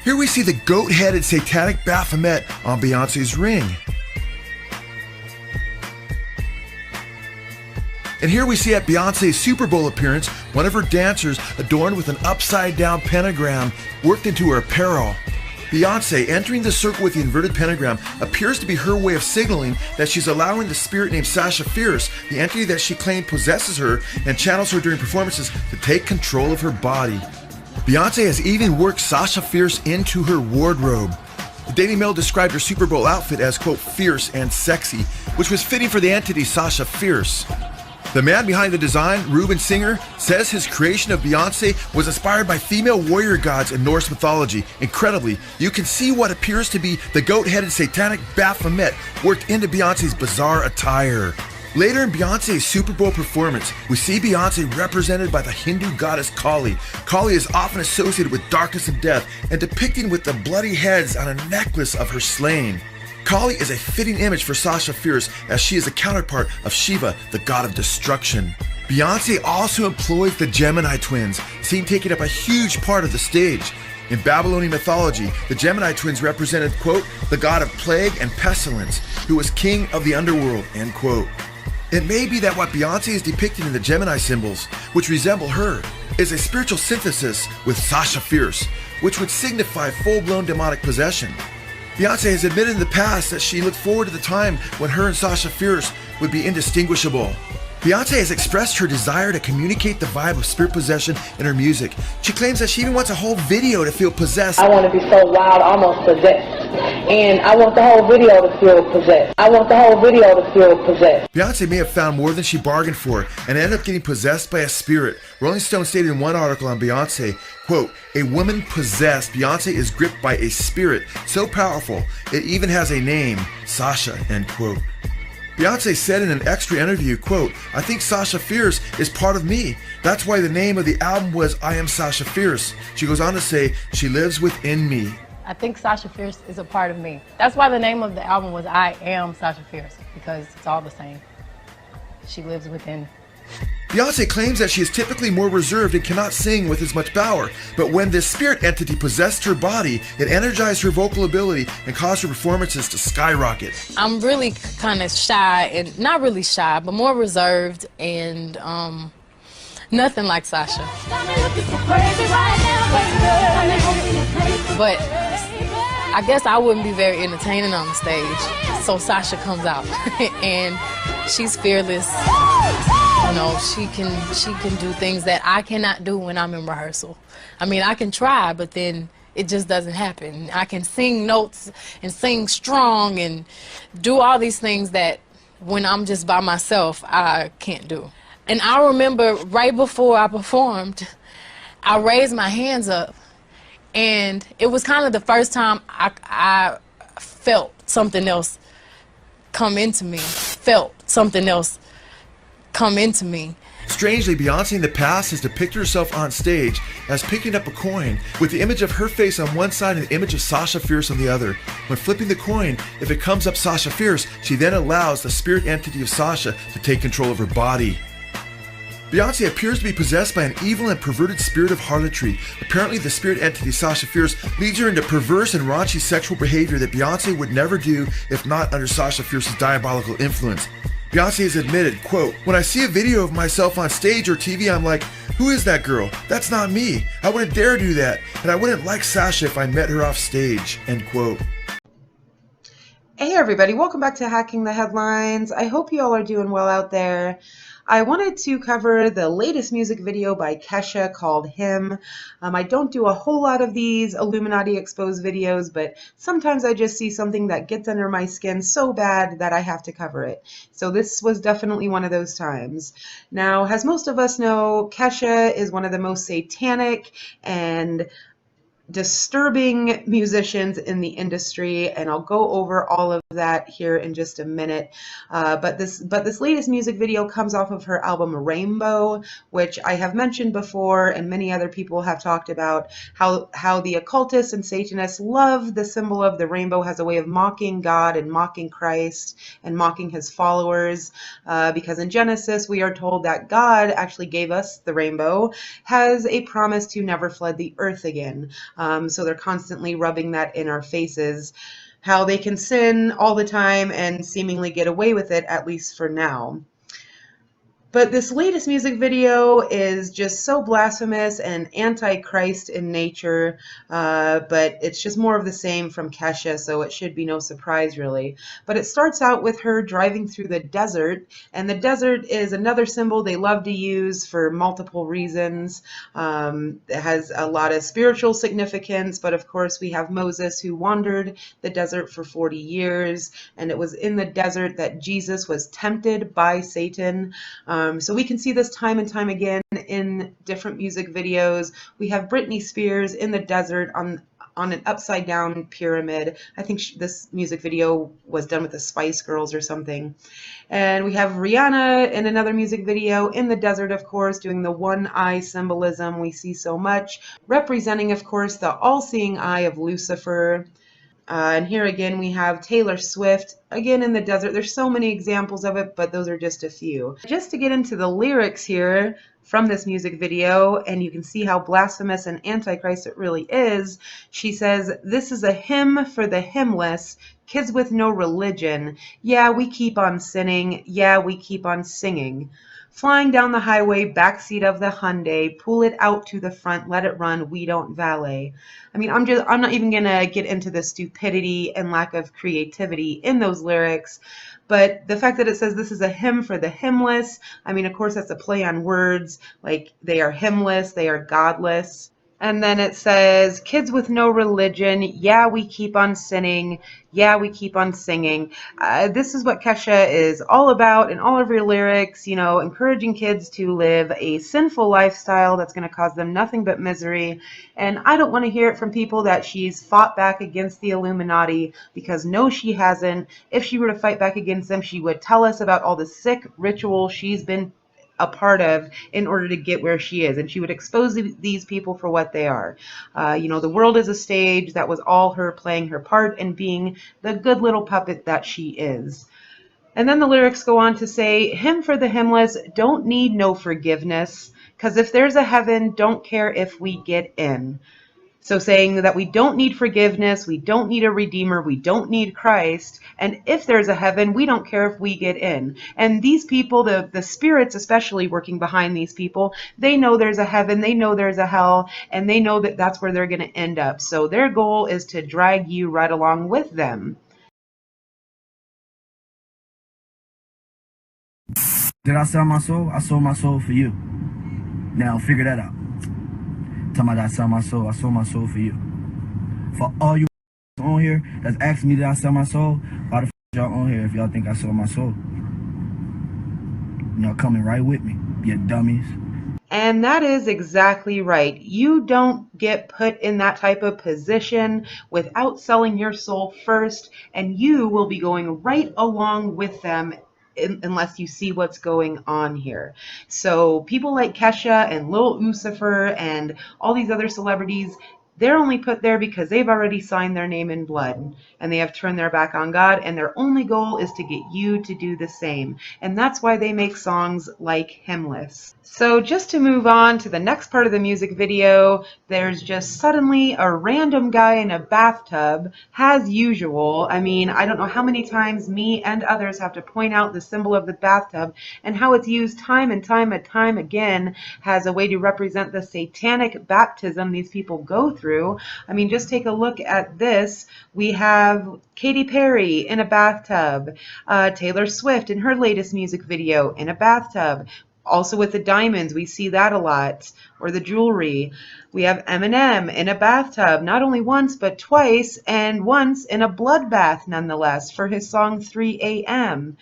Here we see the goat-headed satanic Baphomet on Beyonce's ring. And here we see at Beyonce's Super Bowl appearance, one of her dancers adorned with an upside-down pentagram worked into her apparel. Beyonce entering the circle with the inverted pentagram appears to be her way of signaling that she's allowing the spirit named Sasha Fierce, the entity that she claimed possesses her and channels her during performances, to take control of her body. Beyonce has even worked Sasha Fierce into her wardrobe. The Daily Mail described her Super Bowl outfit as, quote, fierce and sexy, which was fitting for the entity Sasha Fierce. The man behind the design, Ruben Singer, says his creation of Beyonce was inspired by female warrior gods in Norse mythology. Incredibly, you can see what appears to be the goat-headed satanic Baphomet worked into Beyonce's bizarre attire. Later in Beyonce's Super Bowl performance, we see Beyonce represented by the Hindu goddess Kali. Kali is often associated with darkness and death and depicted with the bloody heads on a necklace of her slain. Kali is a fitting image for Sasha Fierce, as she is a counterpart of Shiva, the god of destruction. Beyonce also employs the Gemini twins, seen taking up a huge part of the stage. In Babylonian mythology, the Gemini twins represented, quote, the god of plague and pestilence, who was king of the underworld, end quote. It may be that what Beyonce is depicting in the Gemini symbols, which resemble her, is a spiritual synthesis with Sasha Fierce, which would signify full-blown demonic possession. Beyonce has admitted in the past that she looked forward to the time when her and Sasha Fierce would be indistinguishable. Beyonce has expressed her desire to communicate the vibe of spirit possession in her music. She claims that she even wants a whole video to feel possessed. I want to be so wild, almost possessed. And I want the whole video to feel possessed. I want the whole video to feel possessed. Beyonce may have found more than she bargained for and ended up getting possessed by a spirit. Rolling Stone stated in one article on Beyonce, quote, a woman possessed, Beyonce is gripped by a spirit so powerful it even has a name, Sasha, end quote. Beyonce said in an extra interview, quote, I think Sasha Fierce is part of me. That's why the name of the album was I Am Sasha Fierce. She goes on to say, she lives within me. I think Sasha Fierce is a part of me. That's why the name of the album was I Am Sasha Fierce, because it's all the same. She lives within. Beyonce claims that she is typically more reserved and cannot sing with as much power, but when this spirit entity possessed her body, it energized her vocal ability and caused her performances to skyrocket. I'm really kind of shy, and not really shy, but more reserved, and nothing like Sasha. But I guess I wouldn't be very entertaining on the stage, so Sasha comes out, and she's fearless. You know, she can do things that I cannot do when I'm in rehearsal. I mean, I can try, but then it just doesn't happen. I can sing notes and sing strong and do all these things that when I'm just by myself, I can't do. And I remember right before I performed, I raised my hands up, and it was kind of the first time I felt something else come into me, Strangely, Beyonce in the past has depicted herself on stage as picking up a coin with the image of her face on one side and the image of Sasha Fierce on the other. When flipping the coin, if it comes up Sasha Fierce, she then allows the spirit entity of Sasha to take control of her body. Beyonce appears to be possessed by an evil and perverted spirit of harlotry. Apparently, the spirit entity Sasha Fierce leads her into perverse and raunchy sexual behavior that Beyonce would never do if not under Sasha Fierce's diabolical influence. Beyonce has admitted, quote, when I see a video of myself on stage or TV, I'm like, who is that girl? That's not me. I wouldn't dare do that. And I wouldn't like Sasha if I met her off stage, end quote. Hey everybody, welcome back to Hacking the Headlines. I hope you all are doing well out there. I wanted to cover the latest music video by Kesha called Him. I don't do a whole lot of these Illuminati exposed videos, but sometimes I just see something that gets under my skin so bad that I have to cover it. So this was definitely one of those times. Now, as most of us know, Kesha is one of the most satanic and disturbing musicians in the industry, and I'll go over all of that here in just a minute. But this latest music video comes off of her album Rainbow, which I have mentioned before, and many other people have talked about how the occultists and Satanists love the symbol of the rainbow as a way of mocking God and mocking Christ and mocking his followers, because in Genesis we are told that God actually gave us the rainbow as a promise to never flood the earth again. So they're constantly rubbing that in our faces, how they can sin all the time and seemingly get away with it, at least for now. But this latest music video is just so blasphemous and anti-Christ in nature, but it's just more of the same from Kesha, so it should be no surprise really. But it starts out with her driving through the desert, and the desert is another symbol they love to use for multiple reasons. It has a lot of spiritual significance, but of course we have Moses who wandered the desert for 40 years, and it was in the desert that Jesus was tempted by Satan. So we can see this time and time again in different music videos. We have Britney Spears in the desert on an upside down pyramid. I think this music video was done with the Spice Girls or something. And we have Rihanna in another music video in the desert, of course, doing the one eye symbolism we see so much, representing, of course, the all-seeing eye of Lucifer. And here again we have Taylor Swift, again in the desert. There's so many examples of it, but those are just a few. Just to get into the lyrics here from this music video, and you can see how blasphemous and antichrist it really is, she says, "This is a hymn for the hymnless, kids with no religion. Yeah, we keep on sinning. Yeah, we keep on singing. Flying down the highway, backseat of the Hyundai, pull it out to the front, let it run, we don't valet." I mean, I'm not even gonna get into the stupidity and lack of creativity in those lyrics, but the fact that it says this is a hymn for the hymnless, I mean, of course that's a play on words, like they are hymnless, they are godless. And then it says, kids with no religion, yeah, we keep on sinning, yeah, we keep on singing. This is what Kesha is all about in all of her lyrics, you know, encouraging kids to live a sinful lifestyle that's going to cause them nothing but misery. And I don't want to hear it from people that she's fought back against the Illuminati, because no, she hasn't. If she were to fight back against them, she would tell us about all the sick rituals she's been a part of in order to get where she is, and she would expose these people for what they are. You know, the world is a stage. That was all her playing her part and being the good little puppet that she is. And then the lyrics go on to say, hymn for the hymnless, don't need no forgiveness, because if there's a heaven, don't care if we get in. So saying that we don't need forgiveness, we don't need a redeemer, we don't need Christ, and if there's a heaven, we don't care if we get in. And these people, the spirits especially working behind these people, they know there's a heaven, they know there's a hell, and they know that that's where they're going to end up. So their goal is to drag you right along with them. Did I sell my soul? I sold my soul for you. Now figure that out. Tell me, I sold my soul for you. For all you on here that's asking me did I sell my soul, why the f y'all on here if y'all think I sold my soul? Y'all coming right with me, you dummies. And that is exactly right. You don't get put in that type of position without selling your soul first, and you will be going right along with them unless you see what's going on here. So people like Kesha and Lil Lucifer and all these other celebrities, they're only put there because they've already signed their name in blood, and they have turned their back on God, and their only goal is to get you to do the same. And that's why they make songs like Hymnless. So just to move on to the next part of the music video, there's just suddenly a random guy in a bathtub, as usual. I mean, I don't know how many times me and others have to point out the symbol of the bathtub and how it's used time and time again as a way to represent the satanic baptism these people go through. I mean, just take a look at this. We have Katy Perry in a bathtub, Taylor Swift in her latest music video in a bathtub. Also with the diamonds, we see that a lot, or the jewelry. We have Eminem in a bathtub, not only once, but twice, and once in a bloodbath, nonetheless, for his song 3 a.m.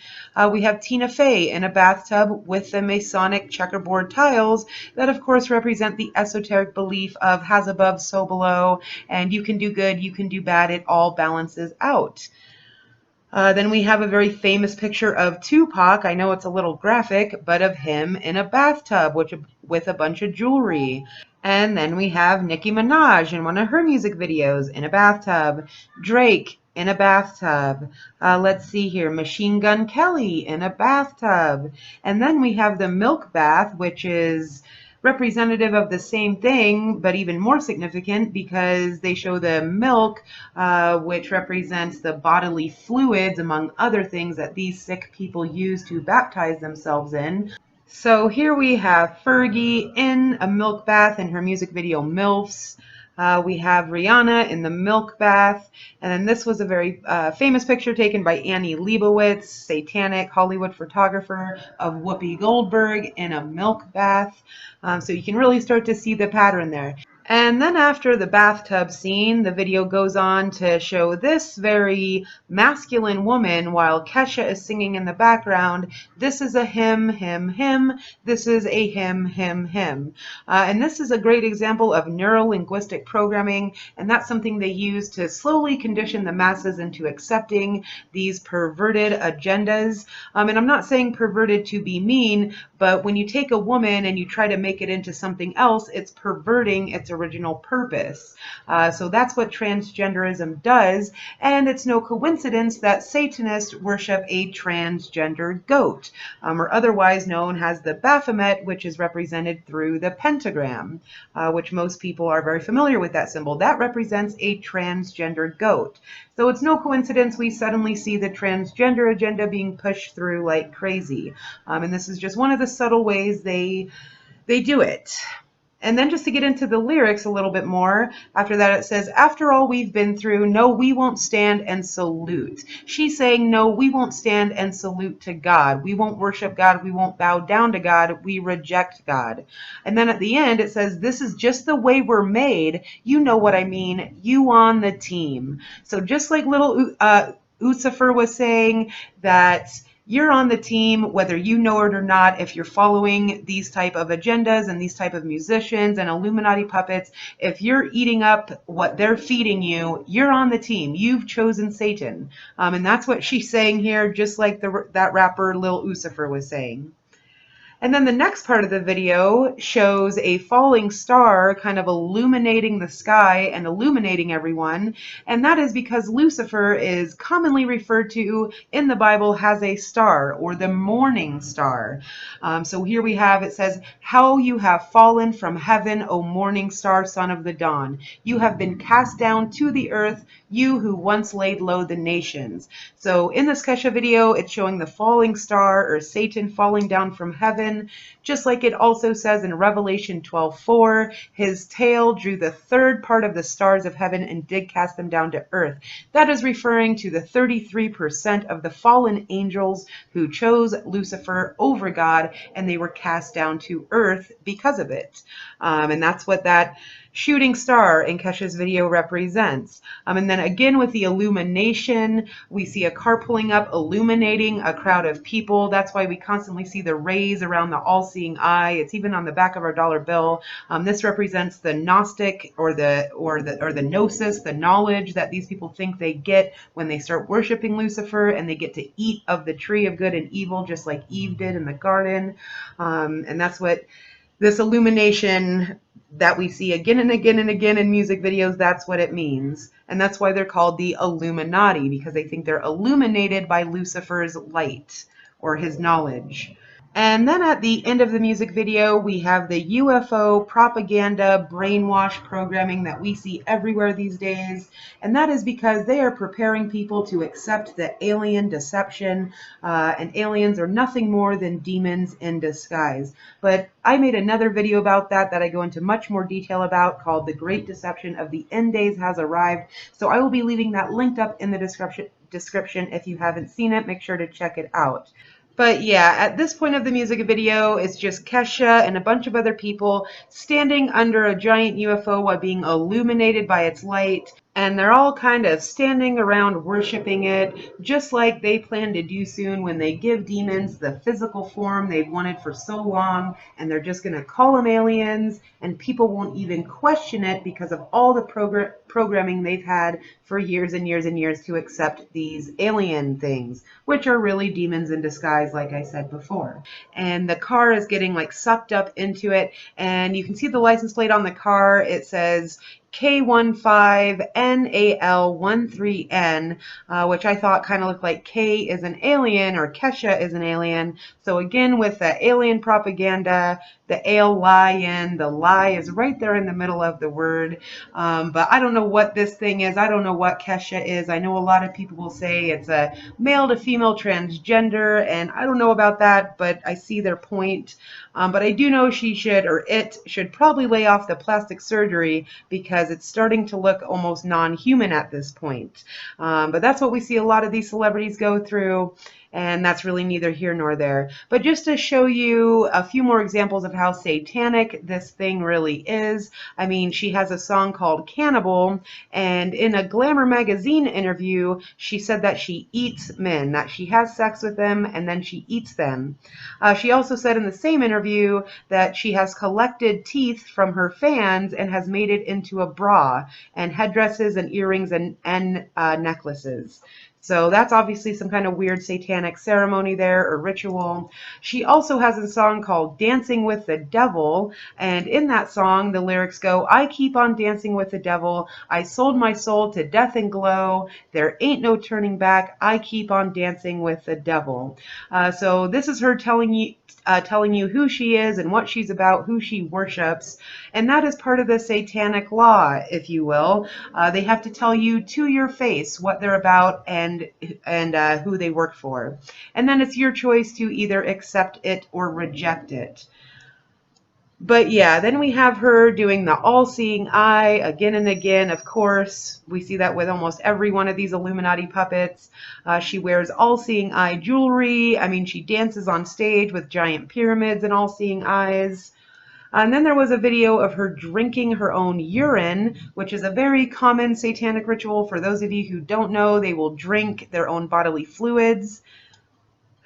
We have Tina Fey in a bathtub with the Masonic checkerboard tiles that, of course, represent the esoteric belief of has above, so below, and you can do good, you can do bad, it all balances out. Then we have a very famous picture of Tupac. I know it's a little graphic, but of him in a bathtub with a bunch of jewelry. And then we have Nicki Minaj in one of her music videos in a bathtub. Drake in a bathtub. Let's see here, Machine Gun Kelly in a bathtub. And then we have the milk bath, which is representative of the same thing, but even more significant because they show the milk, which represents the bodily fluids, among other things, that these sick people use to baptize themselves in. So here we have Fergie in a milk bath in her music video MILFs. We have Rihanna in the milk bath. And then this was a very famous picture taken by Annie Leibovitz, satanic Hollywood photographer, of Whoopi Goldberg in a milk bath. So you can really start to see the pattern there. And then after the bathtub scene, the video goes on to show this very masculine woman while Kesha is singing in the background. This is a him, him, him. This is a him, him, him. And this is a great example of neuro-linguistic programming, and that's something they use to slowly condition the masses into accepting these perverted agendas. And I'm not saying perverted to be mean, but when you take a woman and you try to make it into something else, it's perverting its original purpose. So that's what transgenderism does, and it's no coincidence that Satanists worship a transgender goat, or otherwise known as the Baphomet, which is represented through the pentagram, which most people are very familiar with that symbol. That represents a transgender goat. So it's no coincidence we suddenly see the transgender agenda being pushed through like crazy. And this is just one of the subtle ways they do it. And then just to get into the lyrics a little bit more, after that it says, after all we've been through, no, we won't stand and salute. She's saying, no, we won't stand and salute to God. We won't worship God. We won't bow down to God. We reject God. And then at the end it says, this is just the way we're made. You know what I mean. You on the team. So just like little Lucifer was saying that you're on the team, whether you know it or not. If you're following these type of agendas and these type of musicians and Illuminati puppets, if you're eating up what they're feeding you, you're on the team. You've chosen Satan. And that's what she's saying here, just like that rapper Lil Lucifer was saying. And then the next part of the video shows a falling star kind of illuminating the sky and illuminating everyone. And that is because Lucifer is commonly referred to in the Bible as a star, or the morning star. So here we have, it says, how you have fallen from heaven, O morning star, son of the dawn. You have been cast down to the earth, you who once laid low the nations. So in this Kesha video, it's showing the falling star, or Satan falling down from heaven. Just like it also says in Revelation 12:4, his tail drew the third part of the stars of heaven and did cast them down to earth. That is referring to the 33% of the fallen angels who chose Lucifer over God, and they were cast down to earth because of it. And that's what that shooting star in Kesha's video represents. And then again with the illumination, we see a car pulling up, illuminating a crowd of people. That's why we constantly see the rays around the all-seeing eye. It's even on the back of our dollar bill. This represents the Gnostic or the gnosis, the knowledge that these people think they get when they start worshiping Lucifer, and they get to eat of the tree of good and evil, just like Eve did in the garden. And that's what this illumination that we see again and again and again in music videos, that's what it means. And that's why they're called the Illuminati, because they think they're illuminated by Lucifer's light or his knowledge. And then at the end of the music video, we have the UFO propaganda brainwash programming that we see everywhere these days. And that is because they are preparing people to accept the alien deception. And aliens are nothing more than demons in disguise. But I made another video about that I go into much more detail about, called The Great Deception of the End Days Has Arrived. So I will be leaving that linked up in the description. If you haven't seen it, make sure to check it out. But yeah, at this point of the music video, it's just Kesha and a bunch of other people standing under a giant UFO while being illuminated by its light. And they're all kind of standing around worshiping it, just like they plan to do soon when they give demons the physical form they've wanted for so long. And they're just going to call them aliens, and people won't even question it because of all the programming they've had for years and years and years to accept these alien things, which are really demons in disguise, like I said before. And the car is getting like sucked up into it, and you can see the license plate on the car. It says K15NAL13N, which I thought kind of looked like K is an alien or Kesha is an alien. So again, with the alien propaganda, the alien, the lie is right there in the middle of the word. But I don't know what this thing is. I don't know what Kesha is. I know a lot of people will say it's a male to female transgender, and I don't know about that, but I see their point. But I do know it should probably lay off the plastic surgery because it's starting to look almost non-human at this point. But that's what we see a lot of these celebrities go through, and that's really neither here nor there. But just to show you a few more examples of how satanic this thing really is, I mean, she has a song called Cannibal, and in a Glamour magazine interview, she said that she eats men, that she has sex with them, and then she eats them. She also said in the same interview that she has collected teeth from her fans and has made it into a bra, and headdresses and earrings and necklaces. So that's obviously some kind of weird satanic ceremony there or ritual. She also has a song called Dancing with the Devil, and in that song the lyrics go, I keep on dancing with the devil, I sold my soul to death and glow, there ain't no turning back, I keep on dancing with the devil. So this is her telling you who she is and what she's about, who she worships, and that is part of the satanic law, if you will. They have to tell you to your face what they're about and who they work for. And then it's your choice to either accept it or reject it. But yeah, then we have her doing the all-seeing eye again and again. Of course, we see that with almost every one of these Illuminati puppets. She wears all-seeing eye jewelry. I mean, she dances on stage with giant pyramids and all-seeing eyes. And then there was a video of her drinking her own urine, which is a very common satanic ritual. For those of you who don't know, they will drink their own bodily fluids.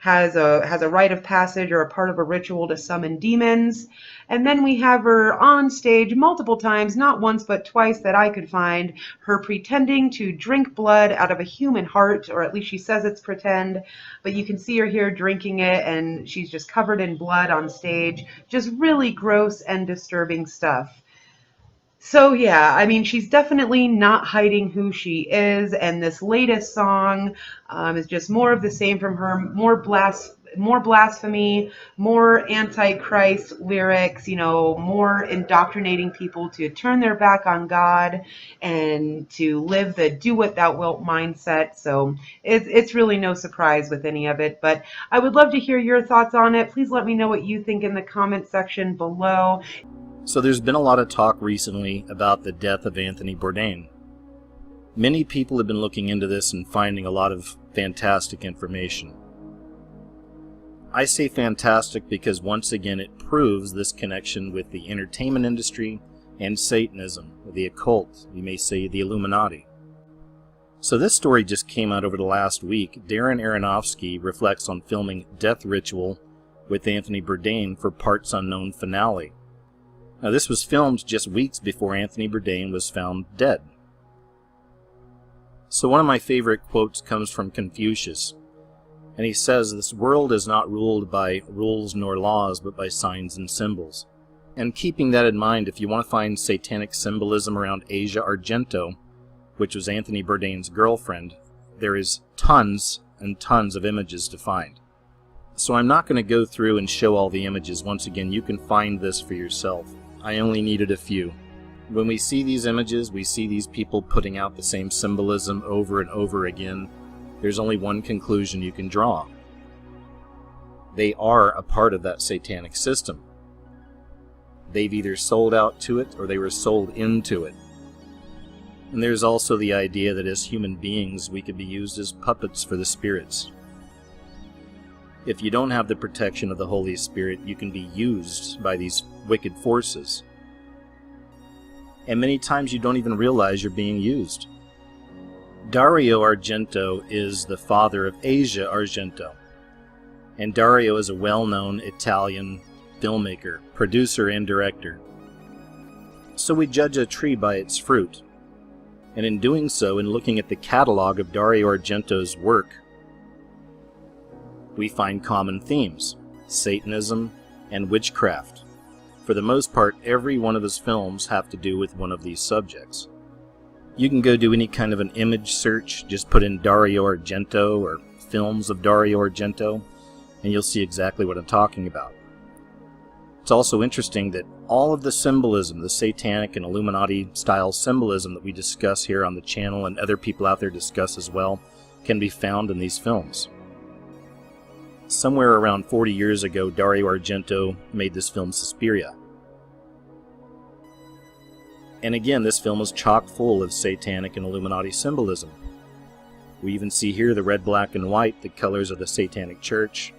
Has a rite of passage or a part of a ritual to summon demons. And then we have her on stage multiple times, not once but twice that I could find, her pretending to drink blood out of a human heart, or at least she says it's pretend, but you can see her here drinking it and she's just covered in blood on stage. Just really gross and disturbing stuff. So yeah, I mean, she's definitely not hiding who she is, and this latest song is just more of the same from her, more blasphemy, more antichrist lyrics, you know, more indoctrinating people to turn their back on God and to live the do what thou wilt mindset. So it's really no surprise with any of it, but I would love to hear your thoughts on it. Please let me know what you think in the comment section below. So there's been a lot of talk recently about the death of Anthony Bourdain. Many people have been looking into this and finding a lot of fantastic information. I say fantastic because once again it proves this connection with the entertainment industry and Satanism, the occult, you may say the Illuminati. So this story just came out over the last week. Darren Aronofsky reflects on filming Death Ritual with Anthony Bourdain for Parts Unknown finale. Now this was filmed just weeks before Anthony Bourdain was found dead. So one of my favorite quotes comes from Confucius, and he says, "This world is not ruled by rules nor laws, but by signs and symbols." And keeping that in mind, if you want to find satanic symbolism around Asia Argento, which was Anthony Bourdain's girlfriend, there is tons and tons of images to find. So I'm not going to go through and show all the images. Once again, you can find this for yourself. I only needed a few. When we see these images, we see these people putting out the same symbolism over and over again. There's only one conclusion you can draw. They are a part of that satanic system. They've either sold out to it or they were sold into it. And there's also the idea that as human beings, we could be used as puppets for the spirits. If you don't have the protection of the Holy Spirit, you can be used by these wicked forces. And many times you don't even realize you're being used. Dario Argento is the father of Asia Argento. And Dario is a well-known Italian filmmaker, producer, and director. So we judge a tree by its fruit. And in doing so, in looking at the catalog of Dario Argento's work, we find common themes: Satanism and witchcraft. For the most part, every one of his films have to do with one of these subjects. You can go do any kind of an image search, just put in Dario Argento or films of Dario Argento, and you'll see exactly what I'm talking about. It's also interesting that all of the symbolism, the satanic and Illuminati style symbolism that we discuss here on the channel and other people out there discuss as well, can be found in these films. Somewhere around 40 years ago, Dario Argento made this film Suspiria. And again, this film is chock full of satanic and Illuminati symbolism. We even see here the red, black, and white, the colors of the satanic church.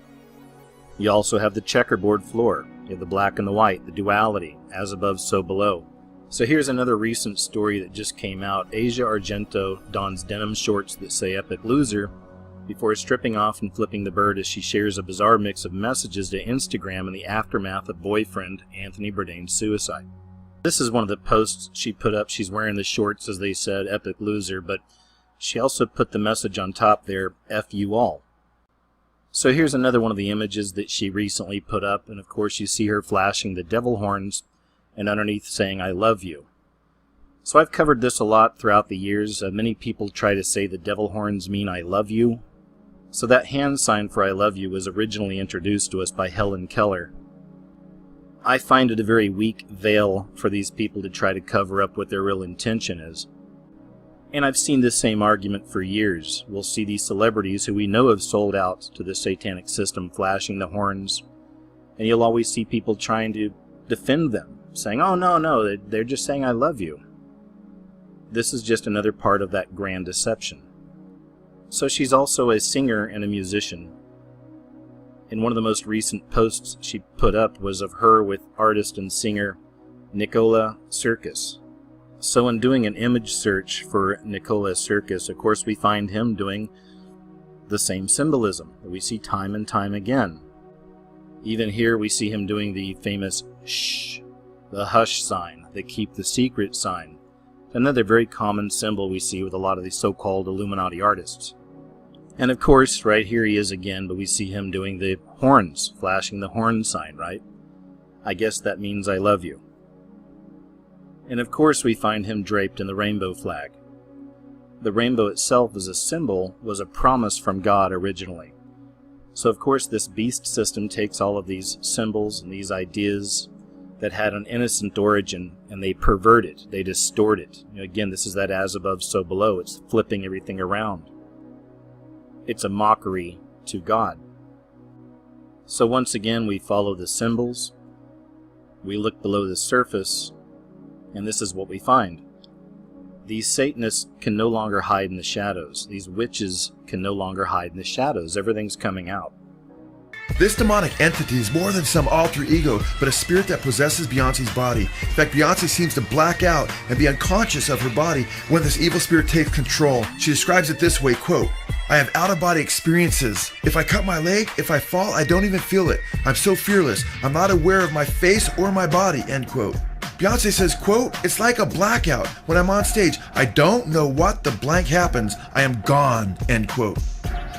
You also have the checkerboard floor. You have the black and the white, the duality, as above, so below. So here's another recent story that just came out. Asia Argento dons denim shorts that say "Epic Loser" before stripping off and flipping the bird as she shares a bizarre mix of messages to Instagram in the aftermath of boyfriend Anthony Bourdain's suicide. This is one of the posts she put up. She's wearing the shorts, as they said, "Epic Loser," but she also put the message on top there, "F you all." So here's another one of the images that she recently put up, and of course you see her flashing the devil horns and underneath saying, "I love you." So I've covered this a lot throughout the years. Many people try to say the devil horns mean "I love you." So that hand sign for "I love you" was originally introduced to us by Helen Keller. I find it a very weak veil for these people to try to cover up what their real intention is. And I've seen this same argument for years. We'll see these celebrities who we know have sold out to the satanic system flashing the horns, and you'll always see people trying to defend them, saying, "Oh, no, they're just saying I love you." This is just another part of that grand deception. So she's also a singer and a musician. And one of the most recent posts she put up was of her with artist and singer Nicola Sirkis. So in doing an image search for Nicola Sirkis, of course we find him doing the same symbolism that we see time and time again. Even here we see him doing the famous shh, the hush sign, the keep the secret sign. Another very common symbol we see with a lot of these so-called Illuminati artists. And of course, right here he is again, but we see him doing the horns, flashing the horn sign, right? I guess that means "I love you." And of course we find him draped in the rainbow flag. The rainbow itself as a symbol was a promise from God originally. So of course this beast system takes all of these symbols and these ideas that had an innocent origin and they pervert it, they distort it. Again, this is that "as above, so below." It's flipping everything around. It's a mockery to God. So once again we follow the symbols, we look below the surface, and this is what we find. These Satanists can no longer hide in the shadows. These witches can no longer hide in the shadows. Everything's coming out. This demonic entity is more than some alter ego, but a spirit that possesses Beyonce's body. In fact, Beyonce seems to black out and be unconscious of her body when this evil spirit takes control. She describes it this way, quote, "I have out-of-body experiences. If I cut my leg, if I fall, I don't even feel it. I'm so fearless. I'm not aware of my face or my body," end quote. Beyonce says, quote, "It's like a blackout. When I'm on stage, I don't know what the blank happens. I am gone," end quote.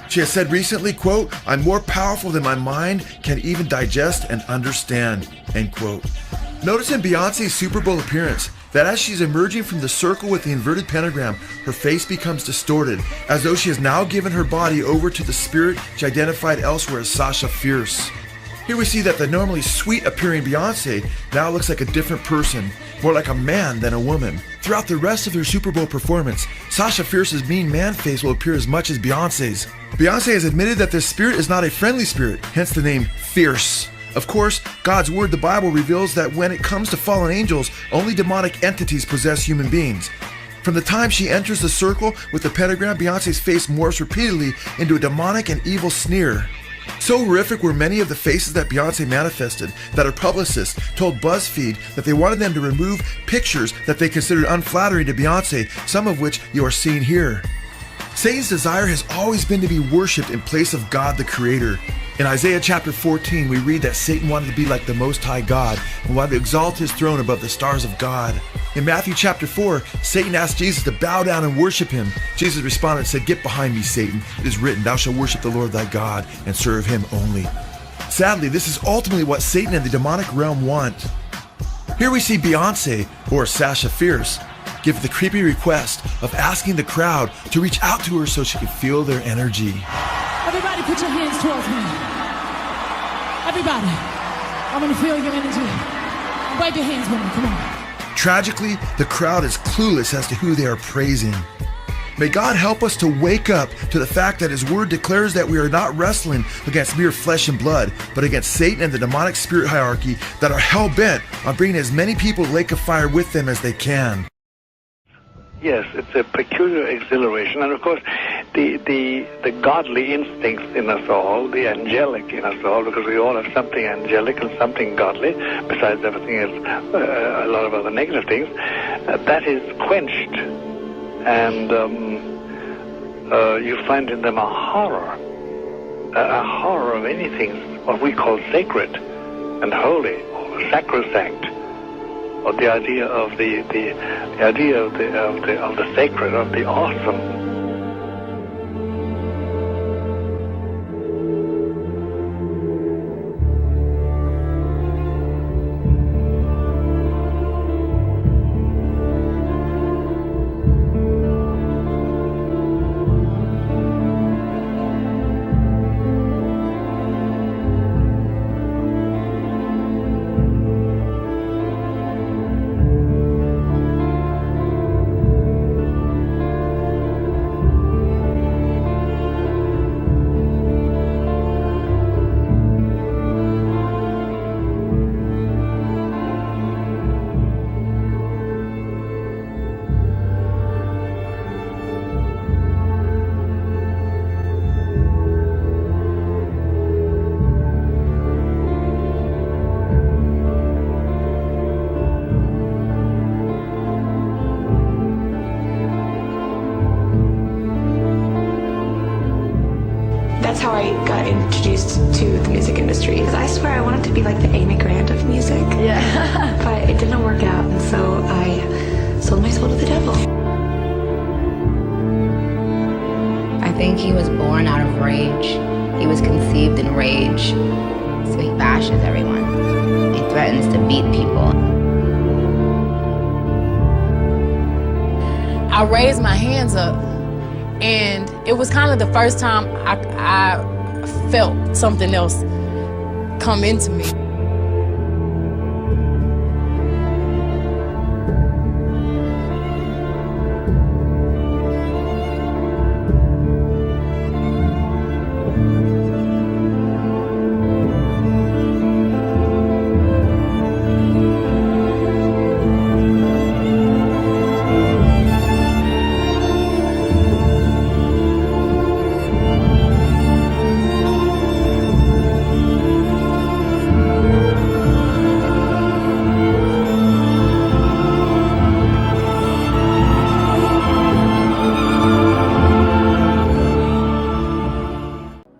She has said recently, quote, "I'm more powerful than my mind can even digest and understand," end quote. Notice in Beyonce's Super Bowl appearance that as she's emerging from the circle with the inverted pentagram, her face becomes distorted, as though she has now given her body over to the spirit she identified elsewhere as Sasha Fierce. Here we see that the normally sweet-appearing Beyonce now looks like a different person, more like a man than a woman. Throughout the rest of her Super Bowl performance, Sasha Fierce's mean man face will appear as much as Beyonce's. Beyonce has admitted that this spirit is not a friendly spirit, hence the name Fierce. Of course, God's Word, the Bible, reveals that when it comes to fallen angels, only demonic entities possess human beings. From the time she enters the circle with the pentagram, Beyonce's face morphs repeatedly into a demonic and evil sneer. So horrific were many of the faces that Beyonce manifested that her publicists told BuzzFeed that they wanted them to remove pictures that they considered unflattering to Beyonce, some of which you are seeing here. Satan's desire has always been to be worshipped in place of God the Creator. In Isaiah chapter 14, we read that Satan wanted to be like the Most High God and wanted to exalt his throne above the stars of God. In Matthew chapter 4, Satan asked Jesus to bow down and worship him. Jesus responded and said, "Get behind me, Satan. It is written, thou shalt worship the Lord thy God and serve him only." Sadly, this is ultimately what Satan and the demonic realm want. Here we see Beyonce, or Sasha Fierce, give the creepy request of asking the crowd to reach out to her so she could feel their energy. Everybody put your hands towards me. Everybody, I want to feel your energy. Wave your hands with me, come on. Tragically, the crowd is clueless as to who they are praising. May God help us to wake up to the fact that His Word declares that we are not wrestling against mere flesh and blood, but against Satan and the demonic spirit hierarchy that are hell-bent on bringing as many people to the lake of fire with them as they can. Yes, it's a peculiar exhilaration, and of course, the godly instincts in us all, the angelic in us all, because we all have something angelic and something godly, besides everything else, a lot of other negative things, that is quenched, and you find in them a horror of anything what we call sacred and holy, or sacrosanct. Or the idea of the idea of the sacred, of the awesome. That's how I got introduced to the music industry. I swear I wanted to be like the Amy Grant of music. Yeah. But it didn't work out, and so I sold my soul to the devil. I think he was born out of rage. He was conceived in rage. So he bashes everyone. He threatens to beat people. I raised my hands up, and it was kind of the first time I felt something else come into me.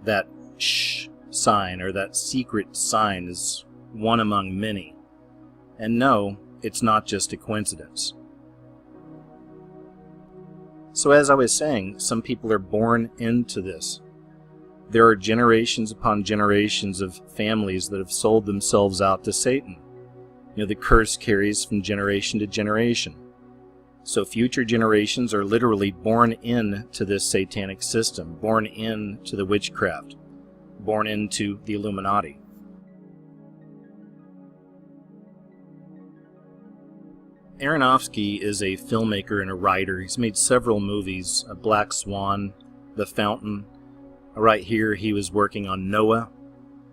That shh sign, or that secret sign, is one among many. And no, it's not just a coincidence. So as I was saying, some people are born into this. There are generations upon generations of families that have sold themselves out to Satan. The curse carries from generation to generation. So future generations are literally born into this satanic system, born into the witchcraft, born into the Illuminati. Aronofsky is a filmmaker and a writer. He's made several movies, Black Swan, The Fountain. Right here he was working on Noah.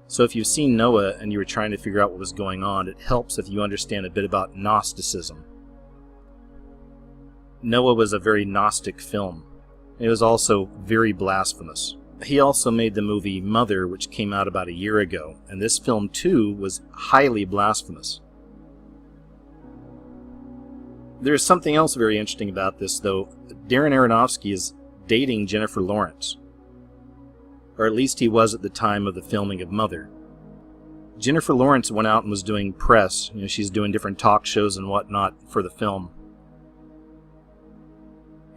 So if you've seen Noah and you were trying to figure out what was going on, it helps if you understand a bit about Gnosticism. Noah was a very Gnostic film. It was also very blasphemous. He also made the movie Mother, which came out about a year ago, and this film too was highly blasphemous. There's something else very interesting about this, though. Darren Aronofsky is dating Jennifer Lawrence. Or at least he was at the time of the filming of Mother. Jennifer Lawrence went out and was doing press. She's doing different talk shows and whatnot for the film.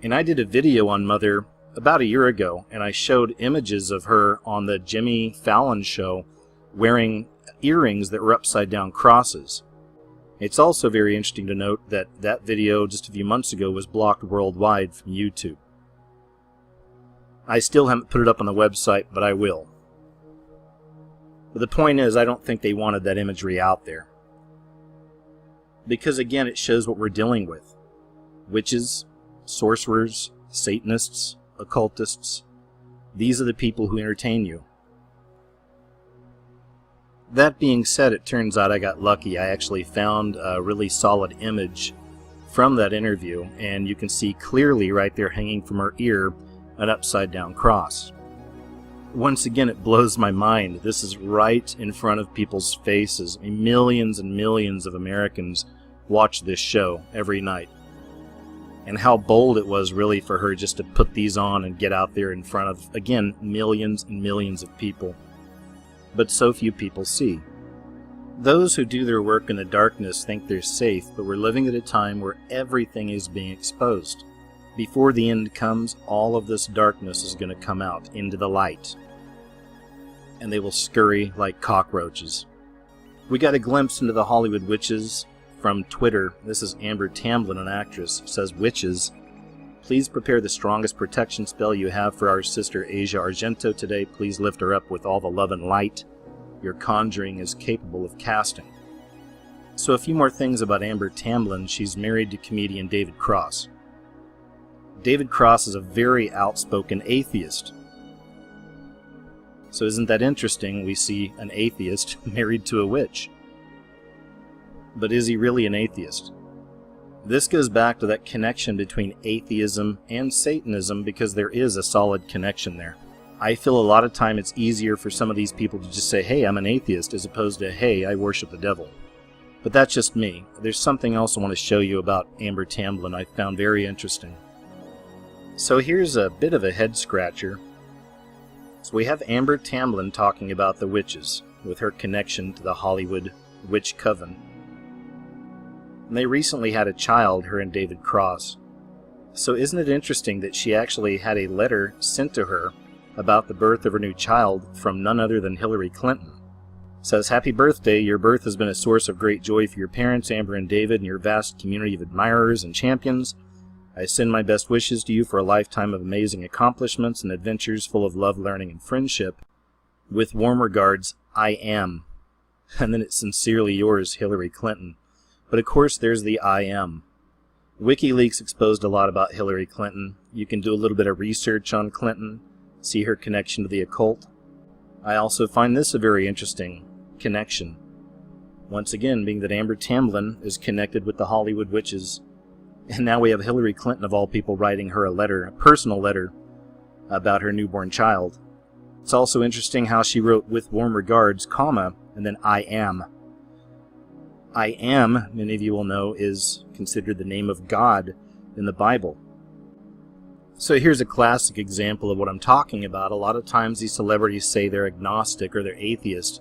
And I did a video on Mother about a year ago, and I showed images of her on the Jimmy Fallon show wearing earrings that were upside down crosses. It's also very interesting to note that that video just a few months ago was blocked worldwide from YouTube. I still haven't put it up on the website, but I will. But the point is, I don't think they wanted that imagery out there. Because again, it shows what we're dealing with. Witches, sorcerers, Satanists, occultists. These are the people who entertain you. That being said, it turns out I got lucky. I actually found a really solid image from that interview, and you can see clearly right there hanging from her ear an upside down cross. Once again, it blows my mind. This is right in front of people's faces. I mean, millions and millions of Americans watch this show every night. And how bold it was really for her just to put these on and get out there in front of, again, millions and millions of people. But so few people see. Those who do their work in the darkness think they're safe, but we're living at a time where everything is being exposed. Before the end comes, all of this darkness is going to come out into the light. And they will scurry like cockroaches. We got a glimpse into the Hollywood witches from Twitter. This is Amber Tamblyn, an actress, says, "Witches, please prepare the strongest protection spell you have for our sister Asia Argento today. Please lift her up with all the love and light your conjuring is capable of casting." So a few more things about Amber Tamblyn. She's married to comedian David Cross. David Cross is a very outspoken atheist. So isn't that interesting? We see an atheist married to a witch. But is he really an atheist? This goes back to that connection between atheism and Satanism, because there is a solid connection there. I feel a lot of time it's easier for some of these people to just say, "Hey, I'm an atheist," as opposed to, "Hey, I worship the devil." But that's just me. There's something else I want to show you about Amber Tamblyn I found very interesting. So here's a bit of a head scratcher. So we have Amber Tamblyn talking about the witches, with her connection to the Hollywood witch coven. And they recently had a child, her and David Cross. So isn't it interesting that she actually had a letter sent to her about the birth of her new child from none other than Hillary Clinton? It says, "Happy birthday. Your birth has been a source of great joy for your parents, Amber and David, and your vast community of admirers and champions. I send my best wishes to you for a lifetime of amazing accomplishments and adventures full of love, learning, and friendship. With warm regards, I am." And then it's sincerely yours, Hillary Clinton. But of course there's the I am. WikiLeaks exposed a lot about Hillary Clinton. You can do a little bit of research on Clinton, see her connection to the occult. I also find this a very interesting connection. Once again, being that Amber Tamblyn is connected with the Hollywood witches. And now we have Hillary Clinton, of all people, writing her a letter, a personal letter, about her newborn child. It's also interesting how she wrote, "with warm regards, comma, and then I am." I am, many of you will know, is considered the name of God in the Bible. So here's a classic example of what I'm talking about. A lot of times these celebrities say they're agnostic or they're atheist,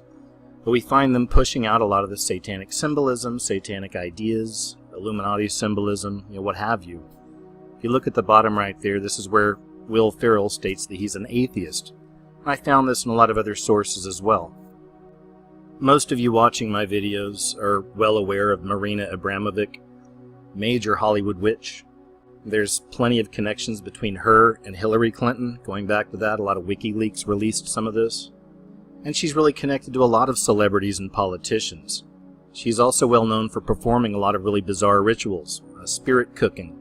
but we find them pushing out a lot of the satanic symbolism, satanic ideas, Illuminati symbolism, what have you. If you look at the bottom right there, this is where Will Ferrell states that he's an atheist. I found this in a lot of other sources as well. Most of you watching my videos are well aware of Marina Abramovic, major Hollywood witch. There's plenty of connections between her and Hillary Clinton. Going back to that, a lot of WikiLeaks released some of this. And she's really connected to a lot of celebrities and politicians. She's also well known for performing a lot of really bizarre rituals, spirit cooking.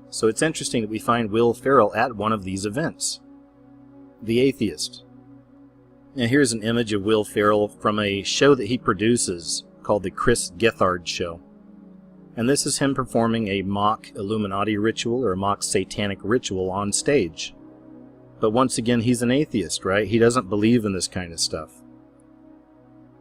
So it's interesting that we find Will Ferrell at one of these events. The atheist. Now here's an image of Will Ferrell from a show that he produces called The Chris Gethard Show. And this is him performing a mock Illuminati ritual or a mock satanic ritual on stage. But once again, he's an atheist, right? He doesn't believe in this kind of stuff.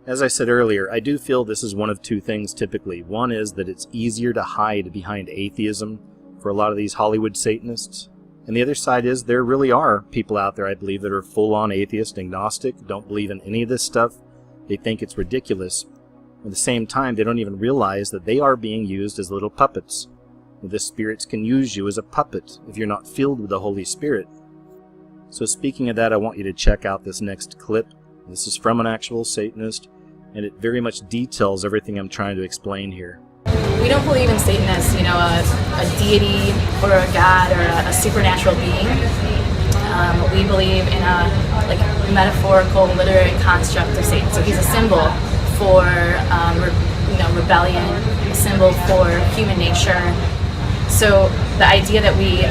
As I said earlier, I do feel this is one of two things typically. One is that it's easier to hide behind atheism for a lot of these Hollywood Satanists. And the other side is there really are people out there, I believe, that are full-on atheist, agnostic, don't believe in any of this stuff. They think it's ridiculous. At the same time, they don't even realize that they are being used as little puppets. The spirits can use you as a puppet if you're not filled with the Holy Spirit. So speaking of that, I want you to check out this next clip. This is from an actual Satanist, and it very much details everything I'm trying to explain here. We don't believe in Satan as, a deity or a god or a supernatural being. We believe in a metaphorical literary construct of Satan. So he's a symbol for rebellion, a symbol for human nature. So the idea that we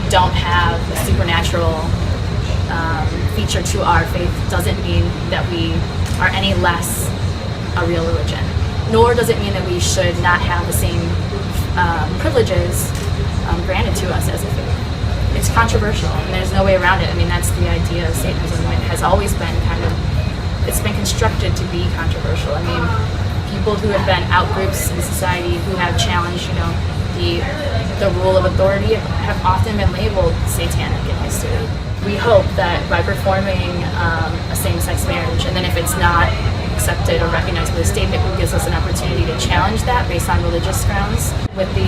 don't have a supernatural feature to our faith doesn't mean that we are any less a real religion. Nor does it mean that we should not have the same privileges granted to us as a faith. It's controversial, and there's no way around it. I mean, that's the idea of Satanism. It has always been it's been constructed to be controversial. I mean, people who have been out-groups in society who have challenged, the rule of authority have often been labeled satanic in history. We hope that by performing a same-sex marriage, and then if it's not accepted or recognized by the state, it gives us an opportunity to challenge that based on religious grounds. With the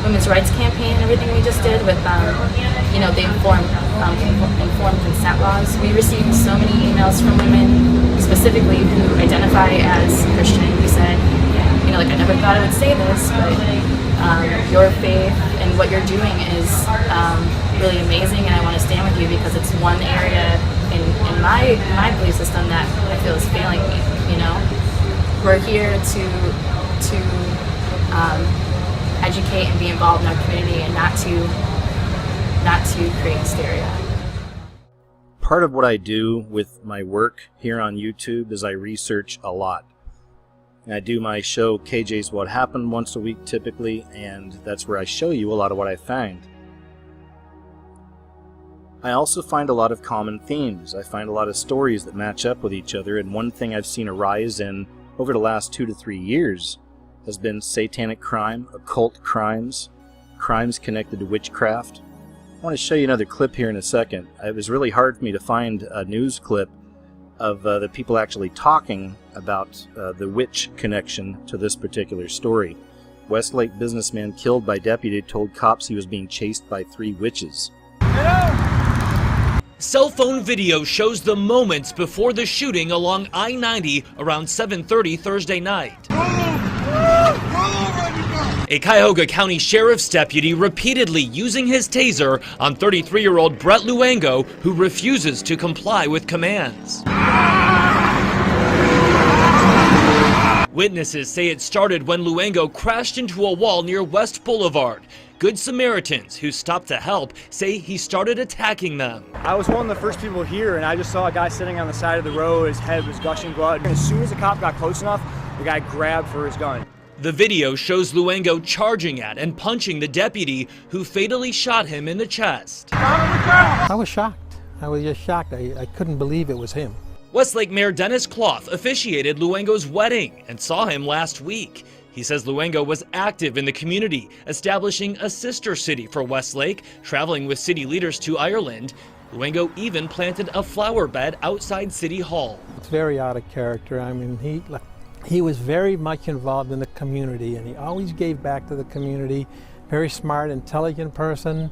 women's rights campaign and everything we just did with, the informed consent laws, we received so many emails from women specifically who identify as Christian who said, I never thought I would say this, but your faith and what you're doing is really amazing, and I want to stand with you because it's one area in my belief system that I feel is failing me. We're here to educate and be involved in our community, and not to create hysteria. Part of what I do with my work here on YouTube is I research a lot. I do my show KJ's What Happened once a week typically, and that's where I show you a lot of what I find. I also find a lot of common themes. I find a lot of stories that match up with each other, and one thing I've seen a rise in over the last 2 to 3 years has been satanic crime, occult crimes, crimes connected to witchcraft. I want to show you another clip here in a second. It was really hard for me to find a news clip of the people actually talking about the witch connection to this particular story. Westlake businessman killed by deputy told cops he was being chased by 3 witches. Cell phone video shows the moments before the shooting along I-90 around 7:30 Thursday night. A Cuyahoga County Sheriff's deputy repeatedly using his taser on 33-year-old Brett Luengo, who refuses to comply with commands. Witnesses say it started when Luengo crashed into a wall near West Boulevard. Good Samaritans who stopped to help say he started attacking them. I was one of the first people here, and I just saw a guy sitting on the side of the road. His head was gushing blood. And as soon as the cop got close enough, the guy grabbed for his gun. The video shows Luengo charging at and punching the deputy, who fatally shot him in the chest. I was shocked. I was just shocked. I couldn't believe it was him. Westlake Mayor Dennis Clough officiated Luengo's wedding and saw him last week. He says Luengo was active in the community, establishing a sister city for Westlake, traveling with city leaders to Ireland. Luengo even planted a flower bed outside City Hall. It's very out of character. I mean, he was very much involved in the community, and he always gave back to the community. Very smart, intelligent person.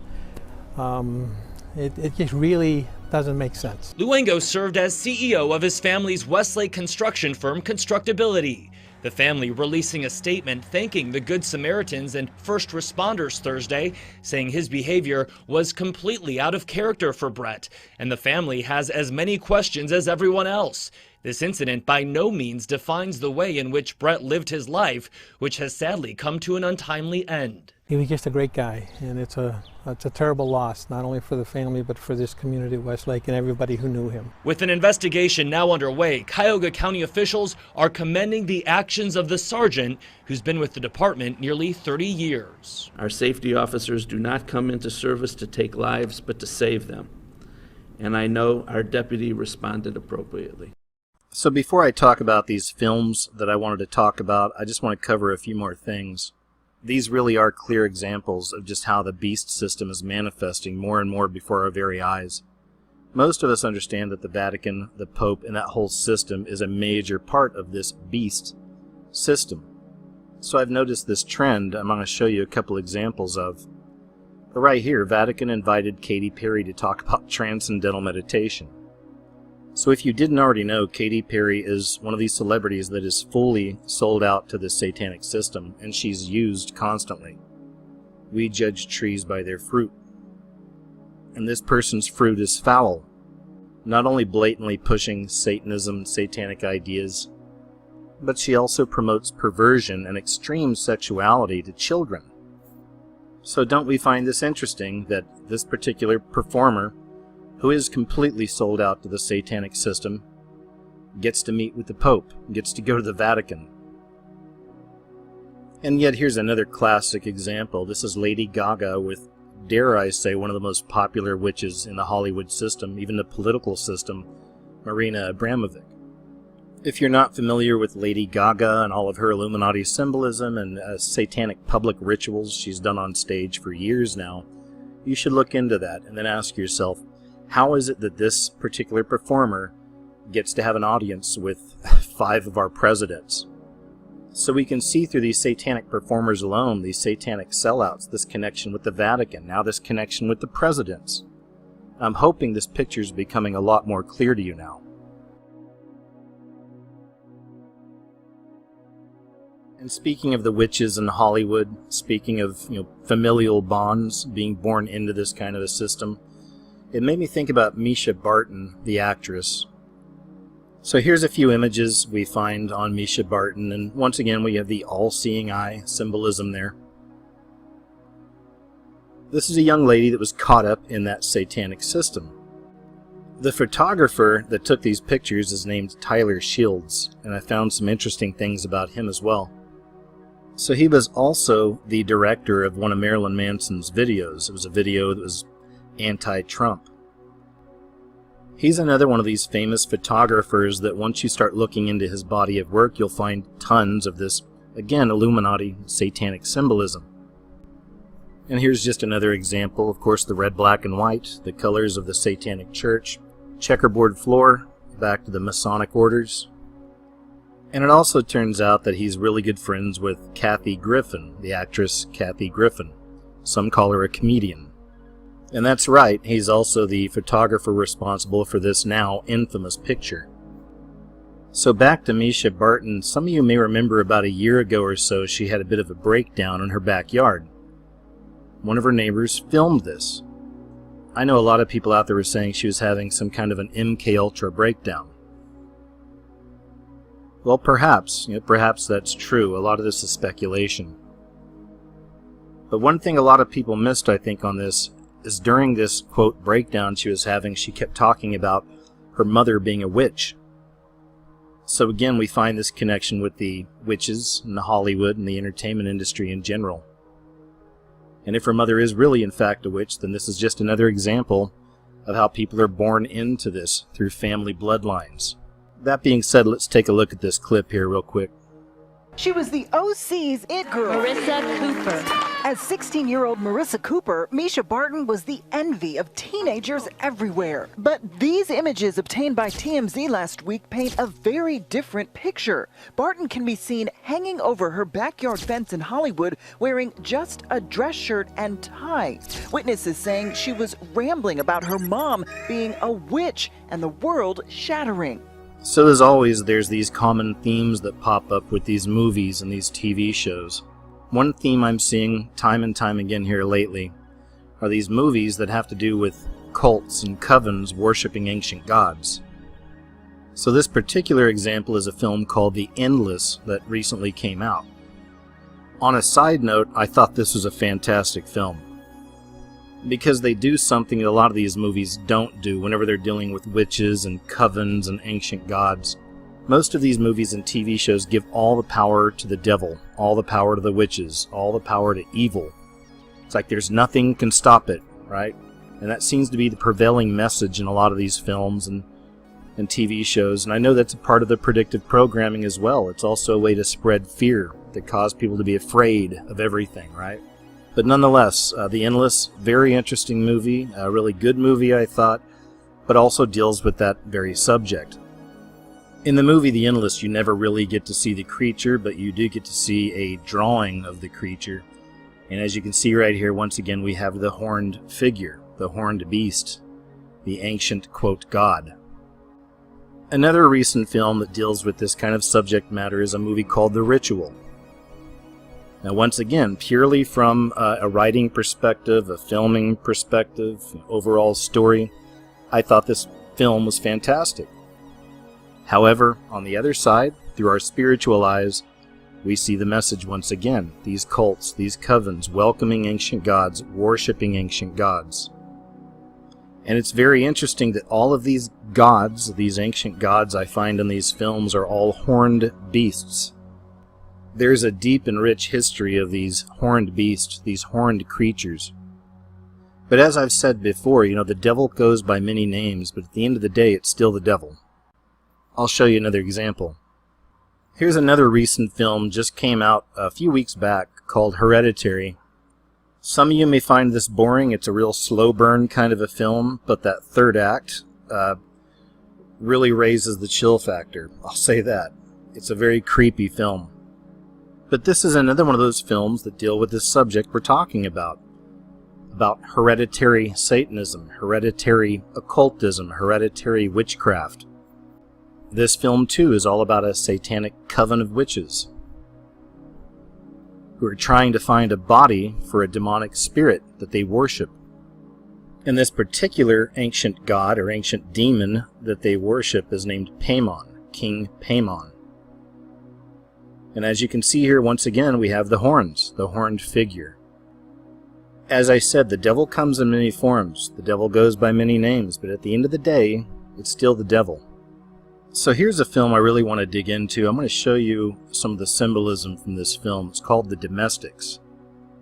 It just really doesn't make sense. Luengo served as CEO of his family's Westlake construction firm, Constructability. The family releasing a statement thanking the Good Samaritans and first responders Thursday, saying his behavior was completely out of character for Brett, and the family has as many questions as everyone else. This incident by no means defines the way in which Brett lived his life, which has sadly come to an untimely end. He was just a great guy, and it's a terrible loss, not only for the family, but for this community of Westlake and everybody who knew him. With an investigation now underway, Cuyahoga County officials are commending the actions of the sergeant, who's been with the department nearly 30 years. Our safety officers do not come into service to take lives, but to save them. And I know our deputy responded appropriately. So before I talk about these films that I wanted to talk about, I just want to cover a few more things. These really are clear examples of just how the beast system is manifesting more and more before our very eyes. Most of us understand that the Vatican, the Pope, and that whole system is a major part of this beast system. So I've noticed this trend I'm going to show you a couple examples of. Right here, Vatican invited Katy Perry to talk about transcendental meditation. So if you didn't already know, Katy Perry is one of these celebrities that is fully sold out to the satanic system, and she's used constantly. We judge trees by their fruit. And this person's fruit is foul, not only blatantly pushing Satanism and satanic ideas, but she also promotes perversion and extreme sexuality to children. So don't we find this interesting, that this particular performer, who is completely sold out to the satanic system, gets to meet with the Pope, gets to go to the Vatican. And yet here's another classic example. This is Lady Gaga with, dare I say, one of the most popular witches in the Hollywood system, even the political system, Marina Abramovic. If you're not familiar with Lady Gaga and all of her Illuminati symbolism and satanic public rituals she's done on stage for years now, you should look into that and then ask yourself, how is it that this particular performer gets to have an audience with 5 of our presidents? So we can see through these satanic performers alone, these satanic sellouts, this connection with the Vatican, now this connection with the presidents. I'm hoping this picture is becoming a lot more clear to you now. And speaking of the witches in Hollywood, speaking of familial bonds being born into this kind of a system, it made me think about Misha Barton, the actress. So here's a few images we find on Misha Barton, and once again we have the all-seeing eye symbolism there. This is a young lady that was caught up in that satanic system. The photographer that took these pictures is named Tyler Shields, and I found some interesting things about him as well. So he was also the director of one of Marilyn Manson's videos. It was a video that was anti-Trump. He's another one of these famous photographers that once you start looking into his body of work, you'll find tons of this, again, Illuminati satanic symbolism. And here's just another example. Of course, the red, black, and white, the colors of the satanic church, checkerboard floor, back to the Masonic orders. And it also turns out that he's really good friends with Kathy Griffin, the actress Kathy Griffin. Some call her a comedian. And that's right, he's also the photographer responsible for this now infamous picture. So back to Misha Barton, some of you may remember about a year ago or so she had a bit of a breakdown in her backyard. One of her neighbors filmed this. I know a lot of people out there were saying she was having some kind of an MK Ultra breakdown. Well, perhaps that's true. A lot of this is speculation. But one thing a lot of people missed, I think, on this is during this, quote, breakdown she was having, she kept talking about her mother being a witch. So again, we find this connection with the witches in the Hollywood and the entertainment industry in general. And if her mother is really, in fact, a witch, then this is just another example of how people are born into this through family bloodlines. That being said, let's take a look at this clip here real quick. She was the OC's it girl. Marissa Cooper. As 16-year-old Marissa Cooper, Misha Barton was the envy of teenagers everywhere. But these images obtained by TMZ last week paint a very different picture. Barton can be seen hanging over her backyard fence in Hollywood wearing just a dress shirt and tie. Witnesses saying she was rambling about her mom being a witch and the world shattering. So as always, there's these common themes that pop up with these movies and these TV shows. One theme I'm seeing time and time again here lately are these movies that have to do with cults and covens worshiping ancient gods. So this particular example is a film called The Endless that recently came out. On a side note, I thought this was a fantastic film, because they do something that a lot of these movies don't do whenever they're dealing with witches and covens and ancient gods. Most of these movies and TV shows give all the power to the devil, all the power to the witches, all the power to evil. It's like there's nothing can stop it, right? And that seems to be the prevailing message in a lot of these films and TV shows. And I know that's a part of the predictive programming as well. It's also a way to spread fear, to cause people to be afraid of everything, right? But nonetheless, The Endless, very interesting movie, a really good movie I thought, but also deals with that very subject. In the movie The Endless, you never really get to see the creature, but you do get to see a drawing of the creature. And as you can see right here, once again, we have the horned figure, the horned beast, the ancient, quote, god. Another recent film that deals with this kind of subject matter is a movie called The Ritual. Now, once again, purely from a writing perspective, a filming perspective, overall story, I thought this film was fantastic. However, on the other side, through our spiritual eyes, we see the message once again. These cults, these covens, welcoming ancient gods, worshipping ancient gods. And it's very interesting that all of these gods, these ancient gods I find in these films, are all horned beasts. There's a deep and rich history of these horned beasts, these horned creatures. But as I've said before, the devil goes by many names, but at the end of the day, it's still the devil. I'll show you another example. Here's another recent film, just came out a few weeks back, called Hereditary. Some of you may find this boring. It's a real slow burn kind of a film, but that third act really raises the chill factor. I'll say that. It's a very creepy film. But this is another one of those films that deal with this subject we're talking about hereditary Satanism, hereditary occultism, hereditary witchcraft. This film, too, is all about a satanic coven of witches who are trying to find a body for a demonic spirit that they worship. And this particular ancient god or ancient demon that they worship is named Paimon, King Paimon. And as you can see here, once again, we have the horns, the horned figure. As I said, the devil comes in many forms. The devil goes by many names, but at the end of the day, it's still the devil. So here's a film I really want to dig into. I'm going to show you some of the symbolism from this film. It's called The Domestics.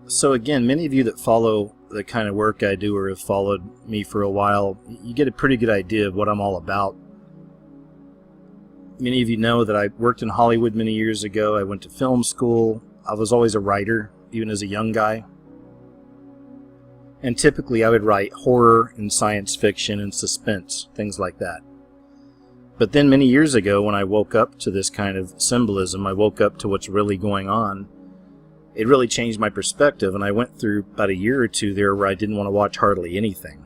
So again, many of you that follow the kind of work I do or have followed me for a while, you get a pretty good idea of what I'm all about. Many of you know that I worked in Hollywood many years ago. I went to film school. I was always a writer, even as a young guy. And typically I would write horror and science fiction and suspense, things like that. But then many years ago, when I woke up to this kind of symbolism, I woke up to what's really going on. It really changed my perspective, and I went through about a year or two there where I didn't want to watch hardly anything.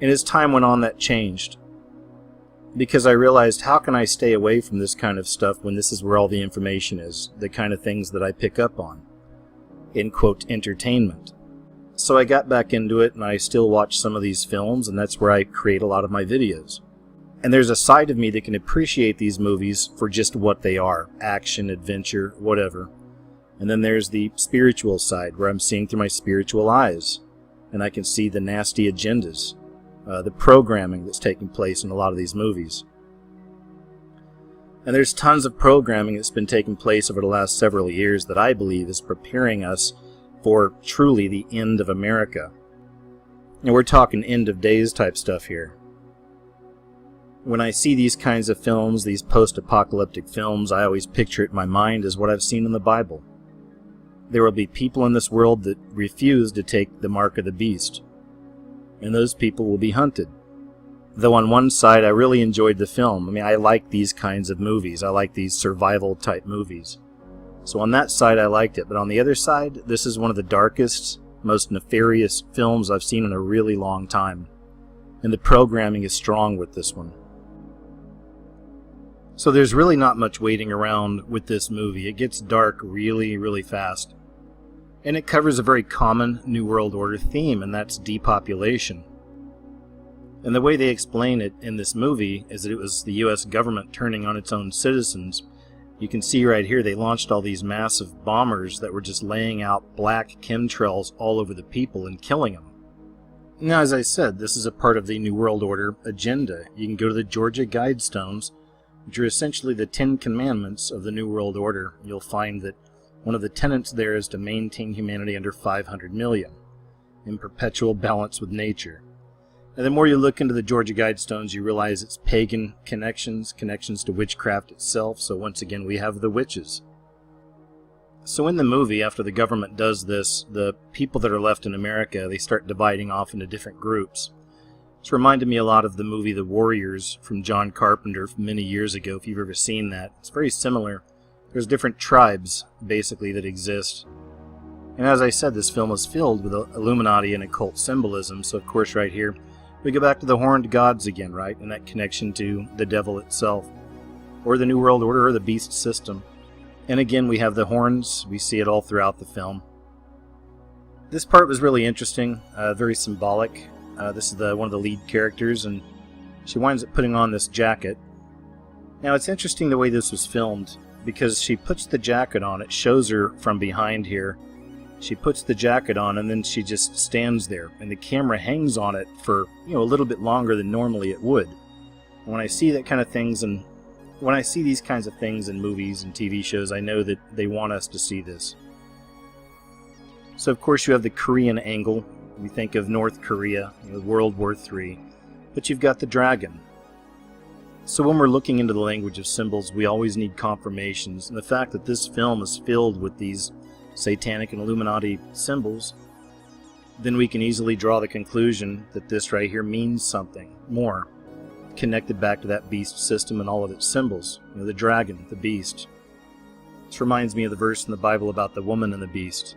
And as time went on, that changed. Because I realized, how can I stay away from this kind of stuff when this is where all the information is, the kind of things that I pick up on, in quote, entertainment. So I got back into it, and I still watch some of these films, and that's where I create a lot of my videos. And there's a side of me that can appreciate these movies for just what they are, action, adventure, whatever. And then there's the spiritual side, where I'm seeing through my spiritual eyes, and I can see the nasty agendas, the programming that's taking place in a lot of these movies. And there's tons of programming that's been taking place over the last several years that I believe is preparing us for truly the end of America. And we're talking end of days type stuff here. When I see these kinds of films, these post-apocalyptic films, I always picture it in my mind as what I've seen in the Bible. There will be people in this world that refuse to take the mark of the beast, and those people will be hunted. Though on one side, I really enjoyed the film. I mean, I like these kinds of movies. I like these survival-type movies. So on that side, I liked it. But on the other side, this is one of the darkest, most nefarious films I've seen in a really long time. And the programming is strong with this one. So there's really not much waiting around with this movie. It gets dark really, really fast. And it covers a very common New World Order theme, and that's depopulation. And the way they explain it in this movie is that it was the U.S. government turning on its own citizens. You can see right here they launched all these massive bombers that were just laying out black chemtrails all over the people and killing them. Now, as I said, this is a part of the New World Order agenda. You can go to the Georgia Guidestones, which are essentially the 10 Commandments of the New World Order. You'll find that one of the tenets there is to maintain humanity under 500 million, in perpetual balance with nature. And the more you look into the Georgia Guidestones, you realize it's pagan connections to witchcraft itself. So once again, we have the witches. So in the movie, after the government does this, the people that are left in America, they start dividing off into different groups. It's reminded me a lot of the movie The Warriors from John Carpenter from many years ago, if you've ever seen that. It's very similar. There's different tribes, basically, that exist. And as I said, this film is filled with Illuminati and occult symbolism. So of course right here, We go back to the horned gods again, right? And that connection to the devil itself, or the New World Order, or the beast system. And again, we have the horns. We see it all throughout the film. This part was really interesting, very symbolic. This is one of the lead characters, and she winds up putting on this jacket. Now, it's interesting the way this was filmed, because she puts the jacket on. It shows her from behind here. She puts the jacket on, and then she just stands there, and the camera hangs on it for, a little bit longer than normally it would. And when I see that kind of things, and when I see these kinds of things in movies and TV shows, I know that they want us to see this. So, of course, you have the Korean angle. We think of North Korea, World War III. But you've got the dragon. So when we're looking into the language of symbols, we always need confirmations. And the fact that this film is filled with these satanic and Illuminati symbols, then we can easily draw the conclusion that this right here means something more, connected back to that beast system and all of its symbols. The dragon, the beast. This reminds me of the verse in the Bible about the woman and the beast.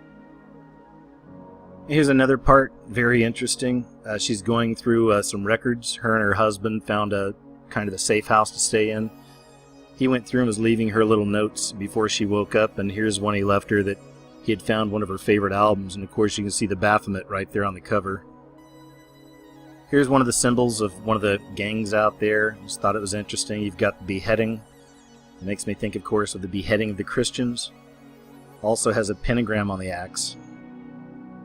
Here's another part, very interesting. She's going through some records. Her and her husband found a kind of a safe house to stay in. He went through and was leaving her little notes before she woke up, and here's one he left her that he had found one of her favorite albums, and of course you can see the Baphomet right there on the cover. Here's one of the symbols of one of the gangs out there. Just thought it was interesting. You've got the beheading. It makes me think, of course, of the beheading of the Christians. Also has a pentagram on the axe.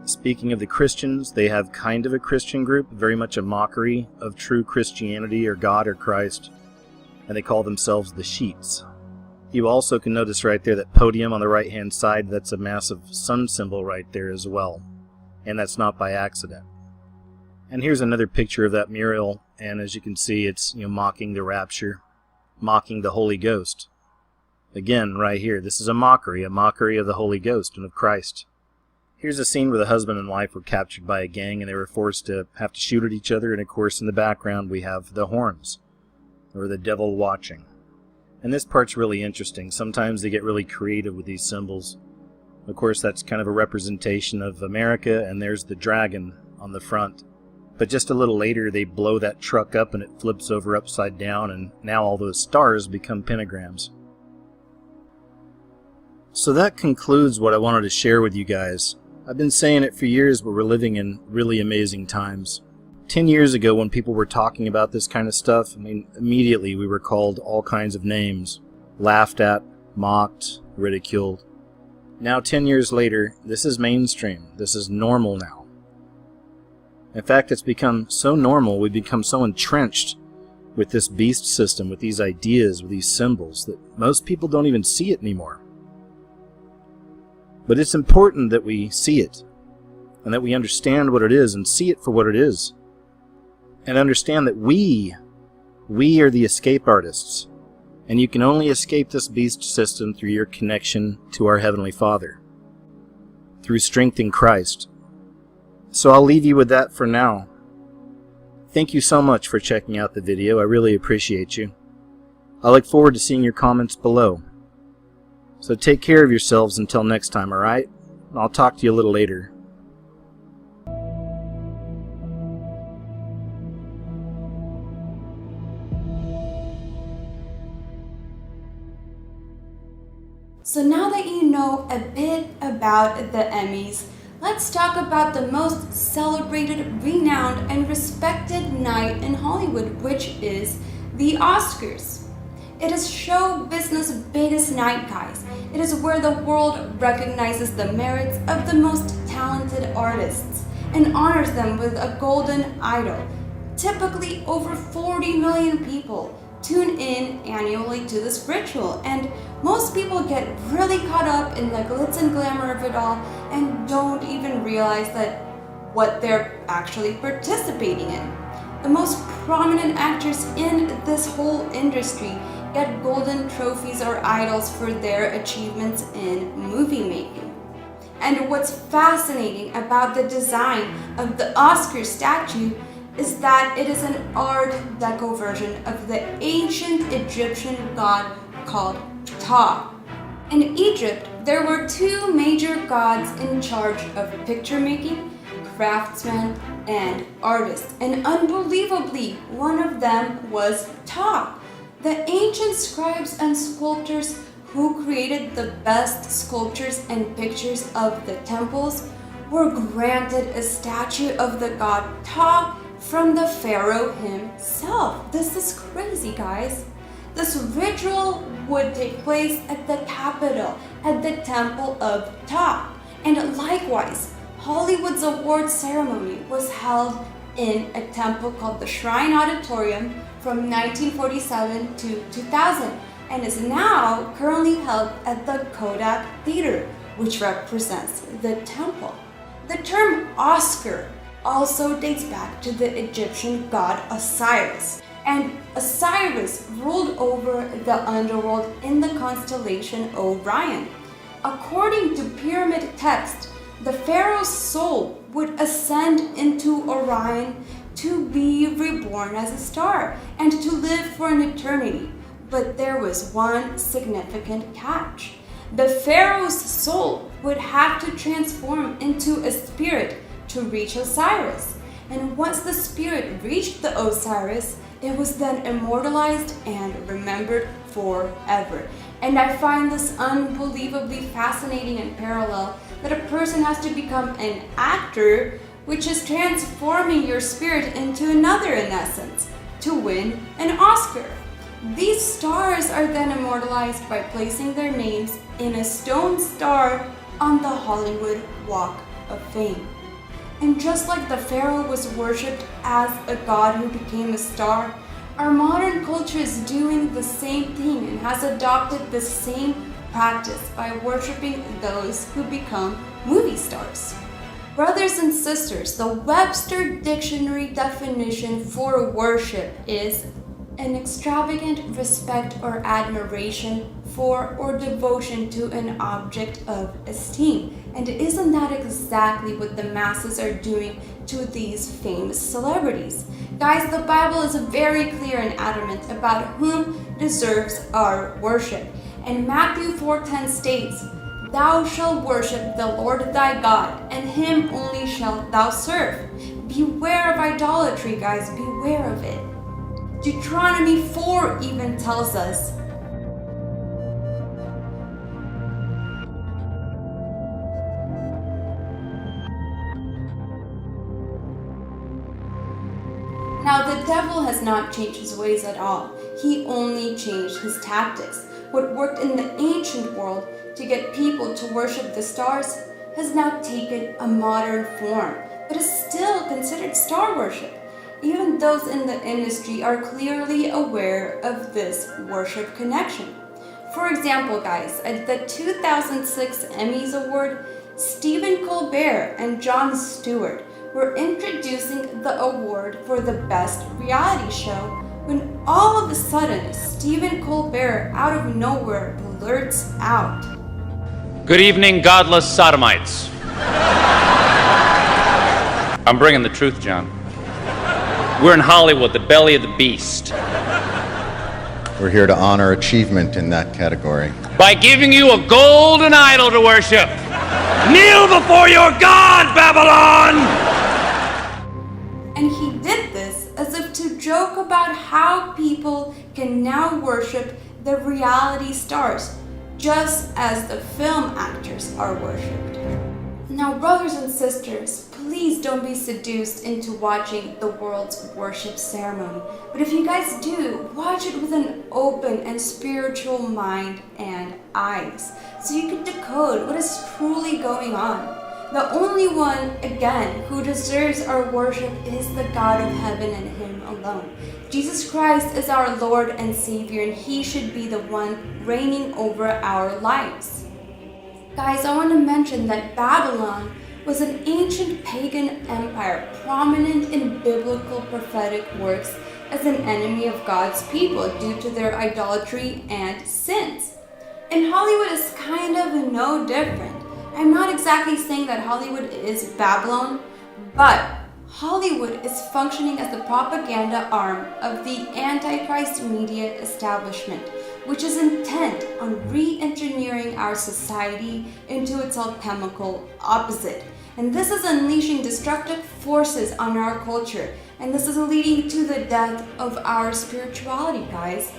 Speaking of the Christians, they have kind of a Christian group, very much a mockery of true Christianity or God or Christ, and they call themselves the Sheets. You also can notice right there that podium on the right hand side, that's a massive sun symbol right there as well, and that's not by accident. And here's another picture of that mural, and as you can see, it's mocking the rapture, mocking the Holy Ghost. Again, right here, this is a mockery of the Holy Ghost and of Christ. Here's a scene where the husband and wife were captured by a gang and they were forced to have to shoot at each other, and of course in the background we have the horns, or the devil watching. And this part's really interesting. Sometimes they get really creative with these symbols. Of course that's kind of a representation of America, and there's the dragon on the front. But just a little later they blow that truck up and it flips over upside down, and now all those stars become pentagrams. So that concludes what I wanted to share with you guys. I've been saying it for years, but we're living in really amazing times. 10 years ago, when people were talking about this kind of stuff, immediately we were called all kinds of names. Laughed at, mocked, ridiculed. Now, 10 years later, this is mainstream. This is normal now. In fact, it's become so normal, we've become so entrenched with this beast system, with these ideas, with these symbols, that most people don't even see it anymore. But it's important that we see it, and that we understand what it is, and see it for what it is. And understand that we are the escape artists, and you can only escape this beast system through your connection to our Heavenly Father, through strength in Christ. So I'll leave you with that for now. Thank you so much for checking out the video. I really appreciate you. I look forward to seeing your comments below. So take care of yourselves until next time, alright? I'll talk to you a little later. So now that you know a bit about the Emmys, let's talk about the most celebrated, renowned, and respected night in Hollywood, which is the Oscars. It is show business' biggest night, guys. It is where the world recognizes the merits of the most talented artists and honors them with a golden idol. Typically, over 40 million people tune in annually to this ritual, and most people get really caught up in the glitz and glamour of it all and don't even realize that what they're actually participating in. The most prominent actors in this whole industry get golden trophies or idols for their achievements in movie making. And what's fascinating about the design of the Oscar statue is that it is an Art Deco version of the ancient Egyptian god called Ptah. In Egypt, there were two major gods in charge of picture making, craftsmen, and artists, and unbelievably, one of them was doth. The ancient scribes and sculptors who created the best sculptures and pictures of the temples were granted a statue of the god doth from the pharaoh himself. This is crazy, guys. This ritual would take place at the capital, at the temple of doth. And likewise, Hollywood's award ceremony was held in a temple called the Shrine Auditorium from 1947 to 2000 and is now currently held at the Kodak Theater, which represents the temple. The term Oscar also dates back to the Egyptian god Osiris, and Osiris ruled over the underworld in the constellation Orion. According to pyramid text, the pharaoh's soul would ascend into Orion to be reborn as a star and to live for an eternity. But there was one significant catch. The pharaoh's soul would have to transform into a spirit to reach Osiris. And once the spirit reached the Osiris, it was then immortalized and remembered forever. And I find this unbelievably fascinating and parallel that a person has to become an actor, which is transforming your spirit into another in essence, to win an Oscar. These stars are then immortalized by placing their names in a stone star on the Hollywood Walk of Fame. And just like the pharaoh was worshipped as a god who became a star, our modern culture is doing the same thing and has adopted the same practice by worshipping those who become movie stars. Brothers and sisters, the Webster Dictionary definition for worship is an extravagant respect or admiration for or devotion to an object of esteem. And isn't that exactly what the masses are doing to these famous celebrities? Guys, the Bible is very clear and adamant about whom deserves our worship. And Matthew 4:10 states, "Thou shalt worship the Lord thy God, and him only shalt thou serve." Beware of idolatry, guys, beware of it. Deuteronomy 4 even tells us, now the devil has not changed his ways at all. He only changed his tactics. What worked in the ancient world to get people to worship the stars has now taken a modern form, but is still considered star worship. Even those in the industry are clearly aware of this worship connection. For example, guys, at the 2006 Emmys Award, Stephen Colbert and Jon Stewart were introducing the award for the best reality show when all of a sudden Stephen Colbert out of nowhere blurts out, "Good evening, godless sodomites." I'm bringing the truth, John. We're in Hollywood, the belly of the beast. We're here to honor achievement in that category. By giving you a golden idol to worship. Kneel before your God, Babylon! And he did this as if to joke about how people can now worship the reality stars, just as the film actors are worshipped. Now, brothers and sisters, please don't be seduced into watching the world's worship ceremony. But if you guys do, watch it with an open and spiritual mind and eyes, so you can decode what is truly going on. The only one, again, who deserves our worship is the God of heaven and Him alone. Jesus Christ is our Lord and Savior, and He should be the one reigning over our lives. Guys, I want to mention that Babylon was an ancient pagan empire prominent in biblical prophetic works as an enemy of God's people due to their idolatry and sins. And Hollywood is kind of no different. I'm not exactly saying that Hollywood is Babylon, but Hollywood is functioning as the propaganda arm of the Antichrist media establishment, which is intent on re-engineering our society into its alchemical opposite. And this is unleashing destructive forces on our culture. And this is leading to the death of our spirituality, guys.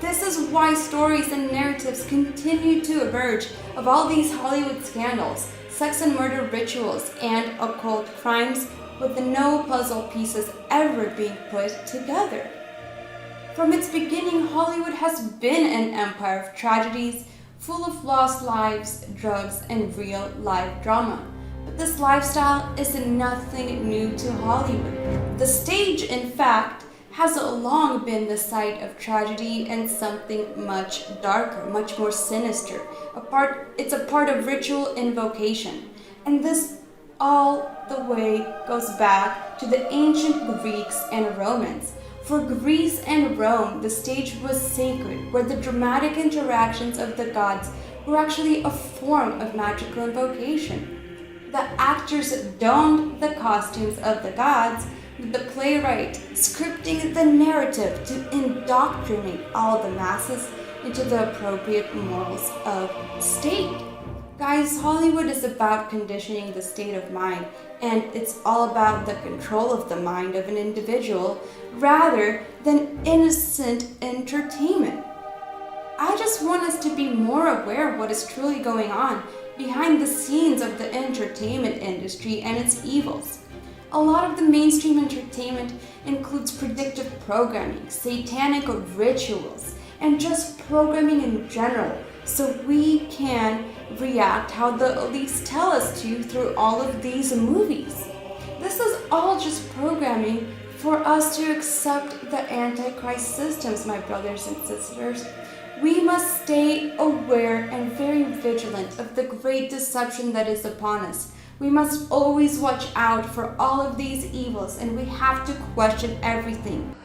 This is why stories and narratives continue to emerge of all these Hollywood scandals, sex and murder rituals, and occult crimes with no puzzle pieces ever being put together. From its beginning, Hollywood has been an empire of tragedies, full of lost lives, drugs, and real-life drama. But this lifestyle is nothing new to Hollywood. The stage, in fact, has long been the site of tragedy and something much darker, much more sinister. It's a part of ritual invocation. And this all the way goes back to the ancient Greeks and Romans. For Greece and Rome, the stage was sacred, where the dramatic interactions of the gods were actually a form of magical invocation. The actors donned the costumes of the gods, with the playwright scripting the narrative to indoctrinate all the masses into the appropriate morals of state. Guys, Hollywood is about conditioning the state of mind, and it's all about the control of the mind of an individual rather than innocent entertainment. I just want us to be more aware of what is truly going on behind the scenes of the entertainment industry and its evils. A lot of the mainstream entertainment includes predictive programming, satanic rituals, and just programming in general, so we can react how the elites tell us to through all of these movies. This is all just programming for us to accept the Antichrist systems, my brothers and sisters. We must stay aware and very vigilant of the great deception that is upon us. We must always watch out for all of these evils, and we have to question everything.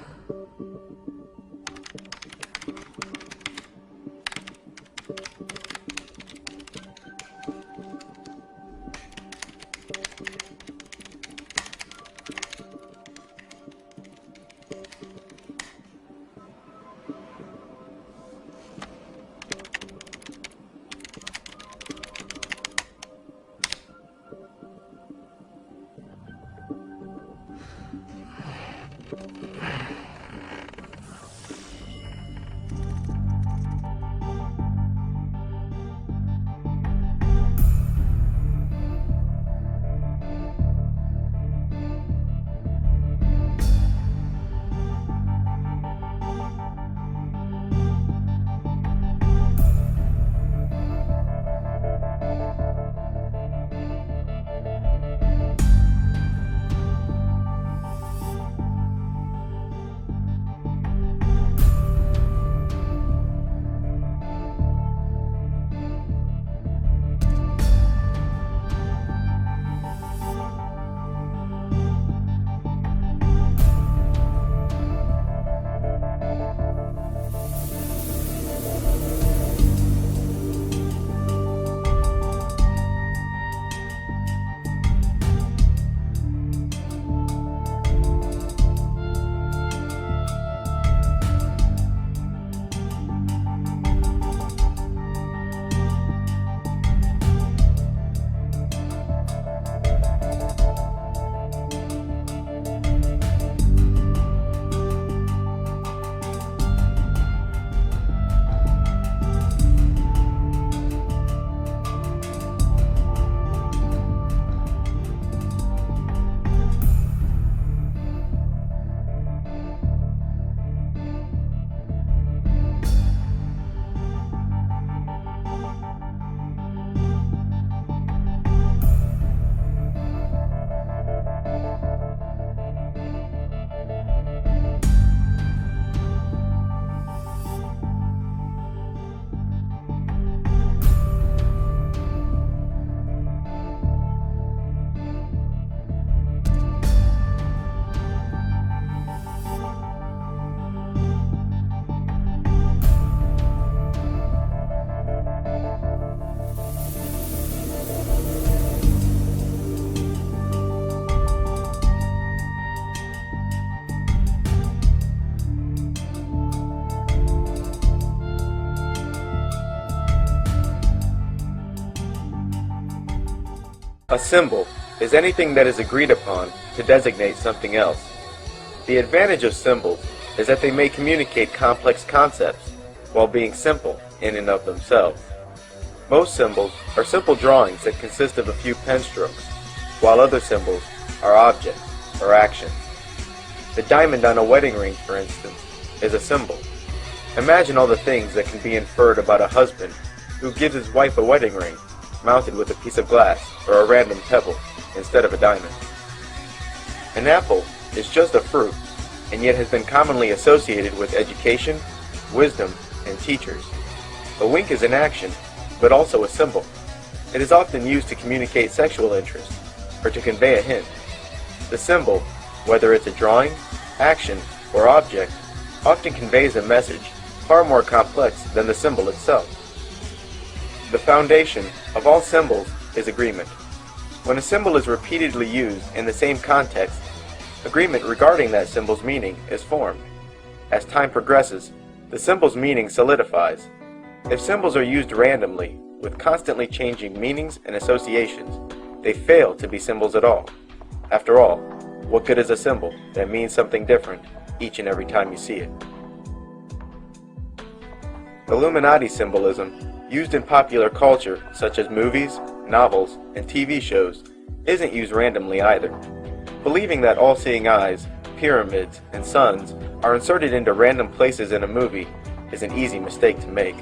A symbol is anything that is agreed upon to designate something else. The advantage of symbols is that they may communicate complex concepts while being simple in and of themselves. Most symbols are simple drawings that consist of a few pen strokes, while other symbols are objects or actions. The diamond on a wedding ring, for instance, is a symbol. Imagine all the things that can be inferred about a husband who gives his wife a wedding ring mounted with a piece of glass or a random pebble instead of a diamond. An apple is just a fruit, and yet has been commonly associated with education, wisdom, and teachers. A wink is an action, but also a symbol. It is often used to communicate sexual interest, or to convey a hint. The symbol, whether it's a drawing, action, or object, often conveys a message far more complex than the symbol itself. The foundation of all symbols is agreement. When a symbol is repeatedly used in the same context, agreement regarding that symbol's meaning is formed. As time progresses, the symbol's meaning solidifies. If symbols are used randomly, with constantly changing meanings and associations, they fail to be symbols at all. After all, what good is a symbol that means something different each and every time you see it? Illuminati symbolism, used in popular culture such as movies, novels, and TV shows, isn't used randomly either. Believing that all-seeing eyes, pyramids, and suns are inserted into random places in a movie is an easy mistake to make.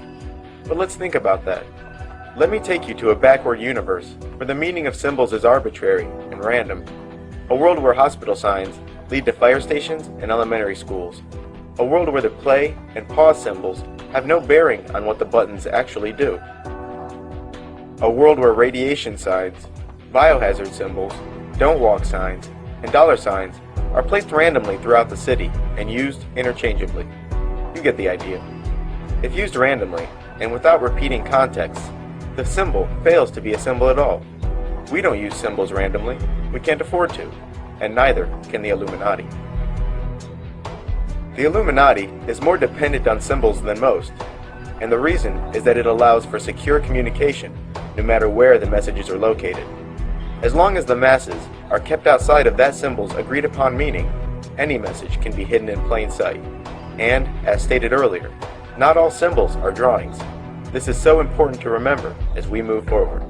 But let's think about that. Let me take you to a backward universe where the meaning of symbols is arbitrary and random. A world where hospital signs lead to fire stations and elementary schools. A world where the play and pause symbols have no bearing on what the buttons actually do. A world where radiation signs, biohazard symbols, don't walk signs, and dollar signs are placed randomly throughout the city and used interchangeably. You get the idea. If used randomly and without repeating context, the symbol fails to be a symbol at all. We don't use symbols randomly. We can't afford to, and neither can the Illuminati. The Illuminati is more dependent on symbols than most, and the reason is that it allows for secure communication no matter where the messages are located. As long as the masses are kept outside of that symbol's agreed upon meaning, any message can be hidden in plain sight. And, as stated earlier, not all symbols are drawings. This is so important to remember as we move forward.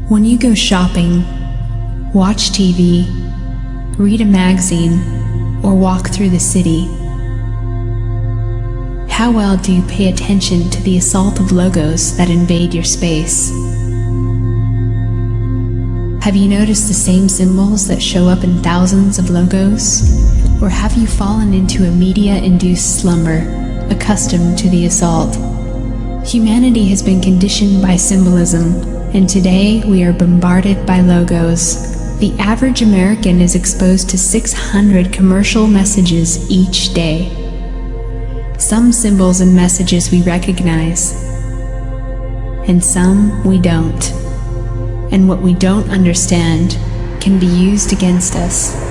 When you go shopping, watch TV, read a magazine, or walk through the city, how well do you pay attention to the assault of logos that invade your space? Have you noticed the same symbols that show up in thousands of logos? Or have you fallen into a media-induced slumber, accustomed to the assault? Humanity has been conditioned by symbolism, and today we are bombarded by logos. The average American is exposed to 600 commercial messages each day. Some symbols and messages we recognize, and some we don't. And what we don't understand can be used against us.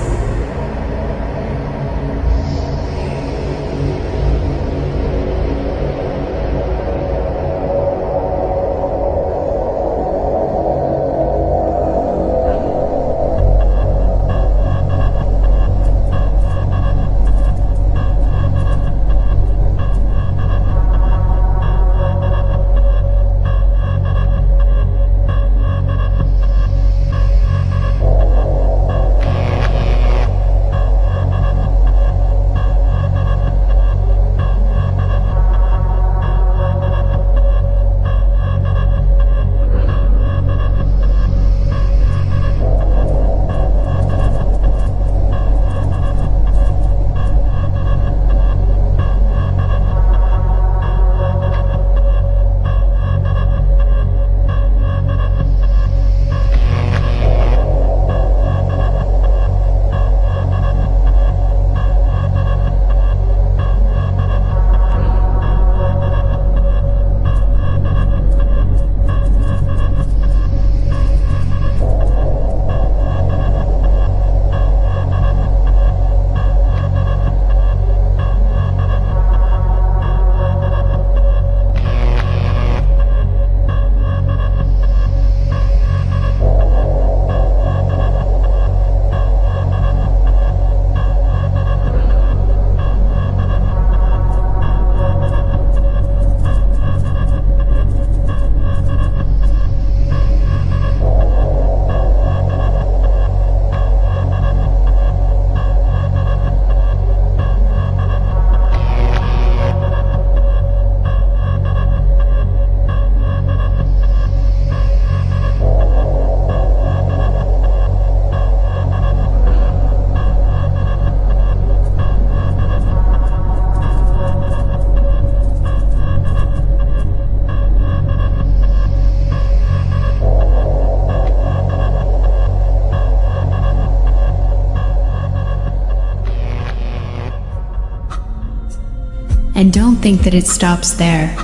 And don't think that it stops there.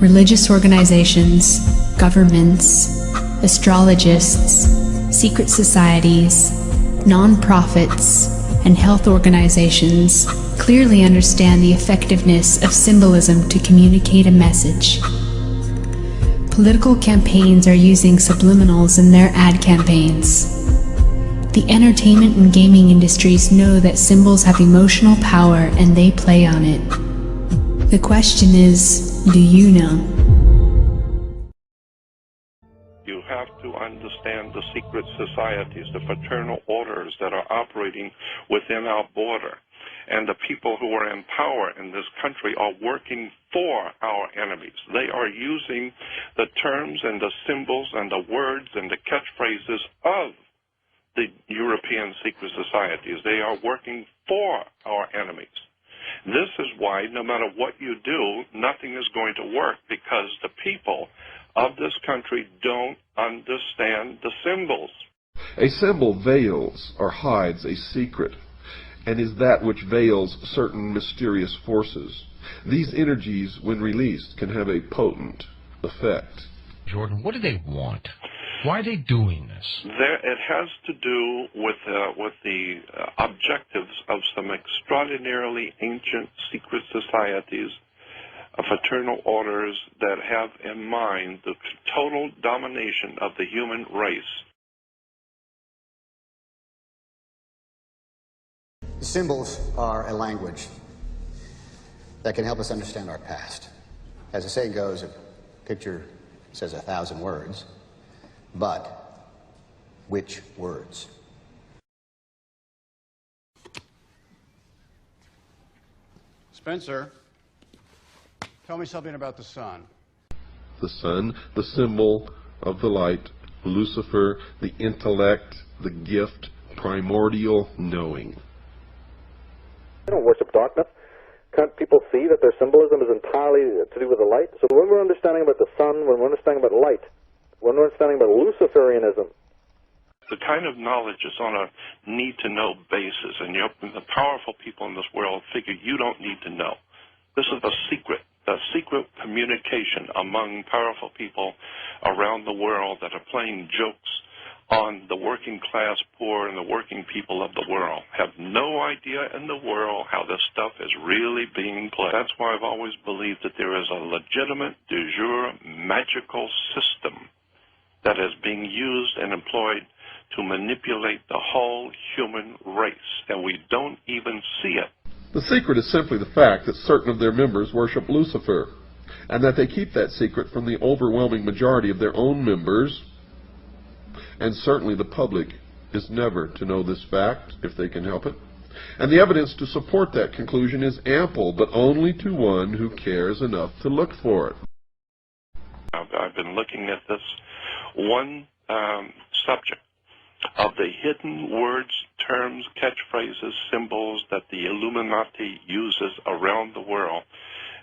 Religious organizations, governments, astrologists, secret societies, non-profits, and health organizations clearly understand the effectiveness of symbolism to communicate a message. Political campaigns are using subliminals in their ad campaigns. The entertainment and gaming industries know that symbols have emotional power and they play on it. The question is, do you know? You have to understand the secret societies, the fraternal orders that are operating within our border. And the people who are in power in this country are working for our enemies. They are using the terms and the symbols and the words and the catchphrases of the European secret societies. They are working for our enemies. This is why no matter what you do, nothing is going to work, because the people of this country don't understand the symbols. A symbol veils or hides a secret, and is that which veils certain mysterious forces. These energies, when released, can have a potent effect. Jordan, what do they want? Why are they doing this? It has to do with the objectives of some extraordinarily ancient secret societies, fraternal orders that have in mind the total domination of the human race. Symbols are a language that can help us understand our past. As the saying goes, a picture says 1,000 words, but which words? Spencer, tell me something about the sun. The sun, the symbol of the light, Lucifer, the intellect, the gift, primordial knowing. They don't worship darkness. Can't people see that their symbolism is entirely to do with the light? So when we're understanding about the sun, when we're understanding about light, when we're understanding about Luciferianism, the kind of knowledge is on a need-to-know basis, and the powerful people in this world figure you don't need to know. This is a secret communication among powerful people around the world that are playing jokes on the working class poor and the working people of the world. Have no idea in the world how this stuff is really being played. That's why I've always believed that there is a legitimate, de jure, magical system that is being used and employed to manipulate the whole human race, and we don't even see it. The secret is simply the fact that certain of their members worship Lucifer, and that they keep that secret from the overwhelming majority of their own members. And certainly the public is never to know this fact, if they can help it. And the evidence to support that conclusion is ample, but only to one who cares enough to look for it. I've been looking at this one subject of the hidden words, terms, catchphrases, symbols that the Illuminati uses around the world,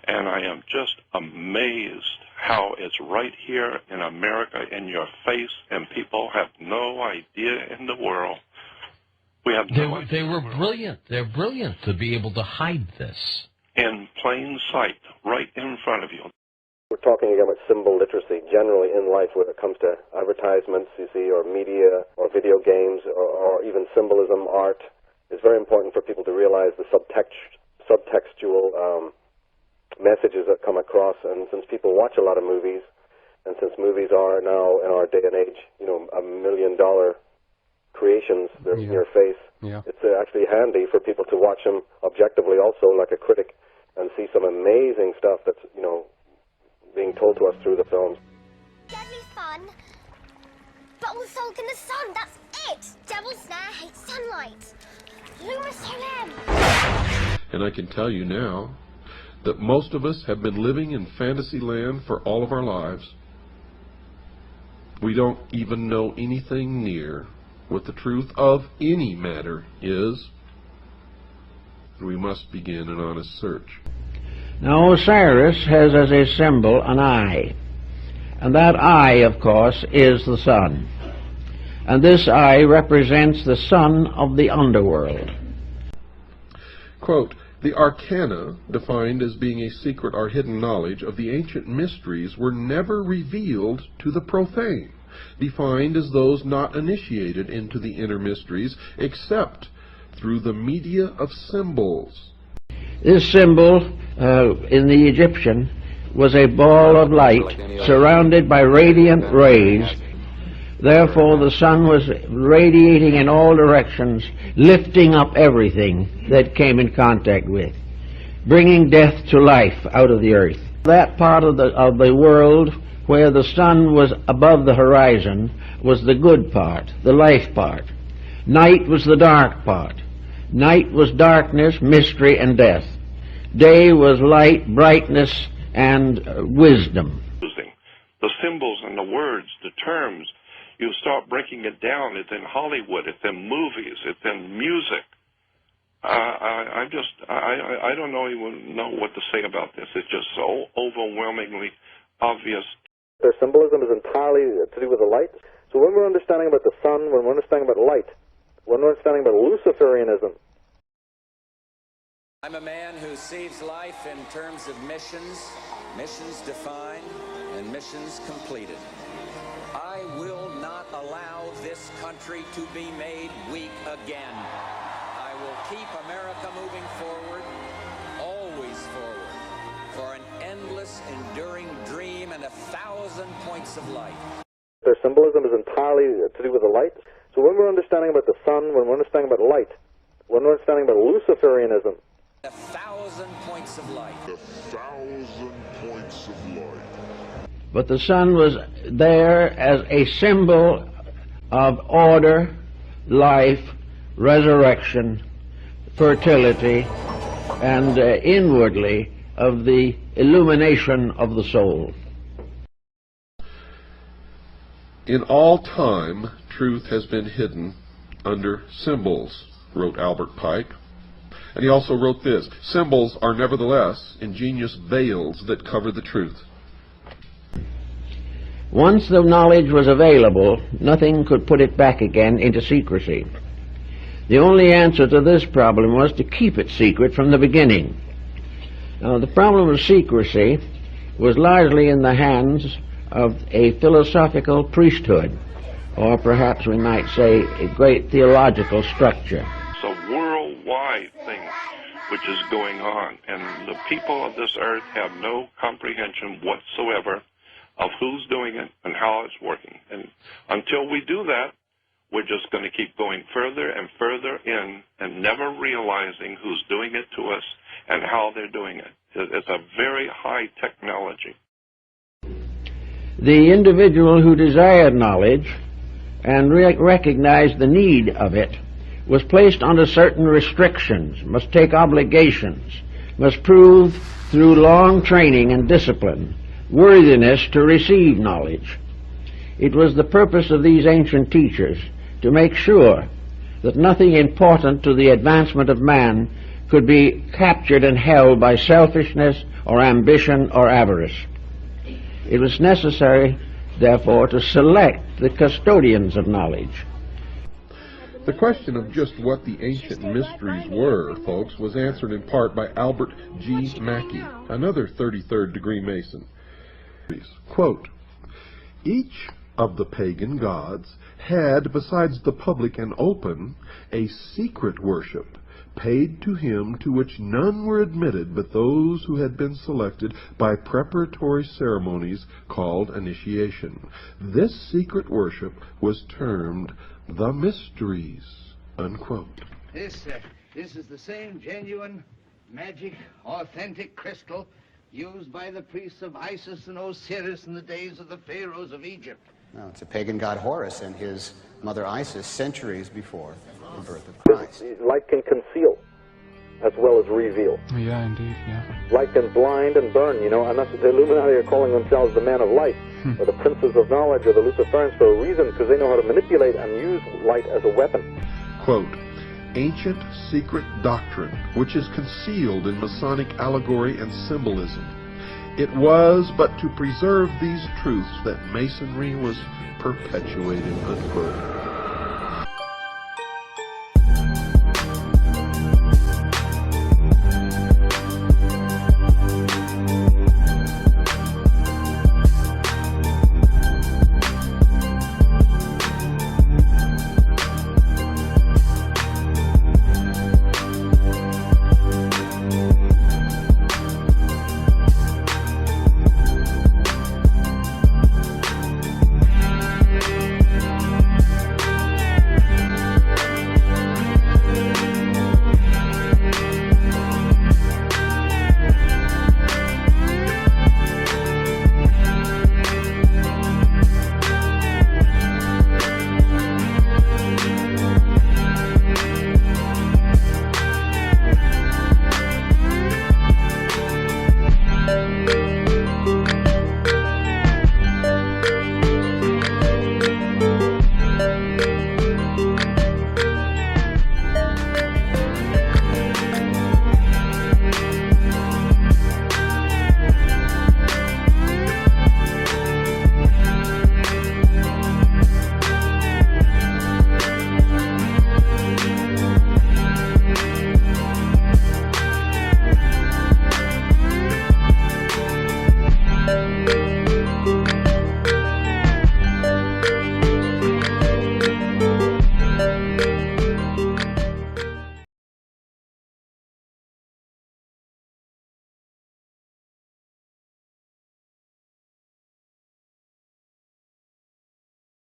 and I am just amazed how it's right here in America in your face, and people have no idea in the world. We have no idea. They were brilliant. They're brilliant to be able to hide this. In plain sight, right in front of you. we're talking again about symbol literacy generally in life when it comes to advertisements, you see, or media, or video games, or even symbolism, art. It's very important for people to realize the subtextual messages that come across. And since people watch a lot of movies, and since movies are now, in our day and age, you know, $1 million creations, they're in your face, it's actually handy for people to watch them objectively also, like a critic, and see some amazing stuff that's, you know, being told to us through the films. Deadly fun, but all sold in the sun, that's it! Devil's Snare hates sunlight. Luma Solem! And I can tell you now that most of us have been living in fantasy land for all of our lives. We don't even know anything near what the truth of any matter is. We must begin an honest search. Now Osiris has as a symbol an eye, and that eye, of course, is the sun. And this eye represents the son of the underworld. Quote, The arcana, defined as being a secret or hidden knowledge of the ancient mysteries, were never revealed to the profane, defined as those not initiated into the inner mysteries except through the media of symbols. This symbol in the Egyptian was a ball of light surrounded by radiant rays. Therefore the sun was radiating in all directions, lifting up everything that came in contact with, bringing death to life out of the earth. That part of the world where the sun was above the horizon was the good part, the life part. Night was the dark part. Night was darkness, mystery, and death. Day was light, brightness, and wisdom. The symbols and the words, the terms, you start breaking it down. It's in Hollywood, it's in movies, it's in music. I don't even know what to say about this. It's just so overwhelmingly obvious. Their symbolism is entirely to do with the light. So when we're understanding about the sun, when we're understanding about light, when we're understanding about Luciferianism. I'm a man who sees life in terms of missions, missions defined, and missions completed. I will not allow this country to be made weak again. I will keep America moving forward, always forward, for an endless, enduring dream and 1,000 points of light. Their symbolism is entirely to do with the light. So when we're understanding about the sun, when we're understanding about light, when we're understanding about Luciferianism, 1,000 points of light. 1,000 points of light. But the sun was there as a symbol of order, life, resurrection, fertility, and inwardly of the illumination of the soul. In all time, truth has been hidden under symbols, wrote Albert Pike. And he also wrote this: symbols are nevertheless ingenious veils that cover the truth. Once the knowledge was available, nothing could put it back again into secrecy. The only answer to this problem was to keep it secret from the beginning. Now, the problem of secrecy was largely in the hands of a philosophical priesthood, or perhaps we might say a great theological structure. It's a worldwide thing which is going on, and the people of this earth have no comprehension whatsoever of who's doing it and how it's working. And until we do that, we're just going to keep going further and further in and never realizing who's doing it to us and how they're doing it. It's a very high technology. The individual who desired knowledge and recognized the need of it was placed under certain restrictions, must take obligations, must prove through long training and discipline worthiness to receive knowledge. It was the purpose of these ancient teachers to make sure that nothing important to the advancement of man could be captured and held by selfishness or ambition or avarice. It was necessary, therefore, to select the custodians of knowledge. The question of just what the ancient mysteries were, folks, was answered in part by Albert G. Mackey, another 33rd degree Mason. Quote, each of the pagan gods had, besides the public and open, a secret worship paid to him, to which none were admitted but those who had been selected by preparatory ceremonies called initiation. This secret worship was termed the mysteries, unquote. This is the same genuine, magic, authentic crystal used by the priests of Isis and Osiris in the days of the pharaohs of Egypt. No, it's a pagan god Horus and his mother Isis centuries before the birth of Christ. Light can conceal as well as reveal. Yeah, indeed, yeah. Light can blind and burn, you know, and that's what the Illuminati are calling themselves the men of light, or the princes of knowledge, or the Luciferians, for a reason, because they know how to manipulate and use light as a weapon. Quote, ancient secret doctrine, which is concealed in Masonic allegory and symbolism. It was but to preserve these truths that Masonry was perpetuated, unquote.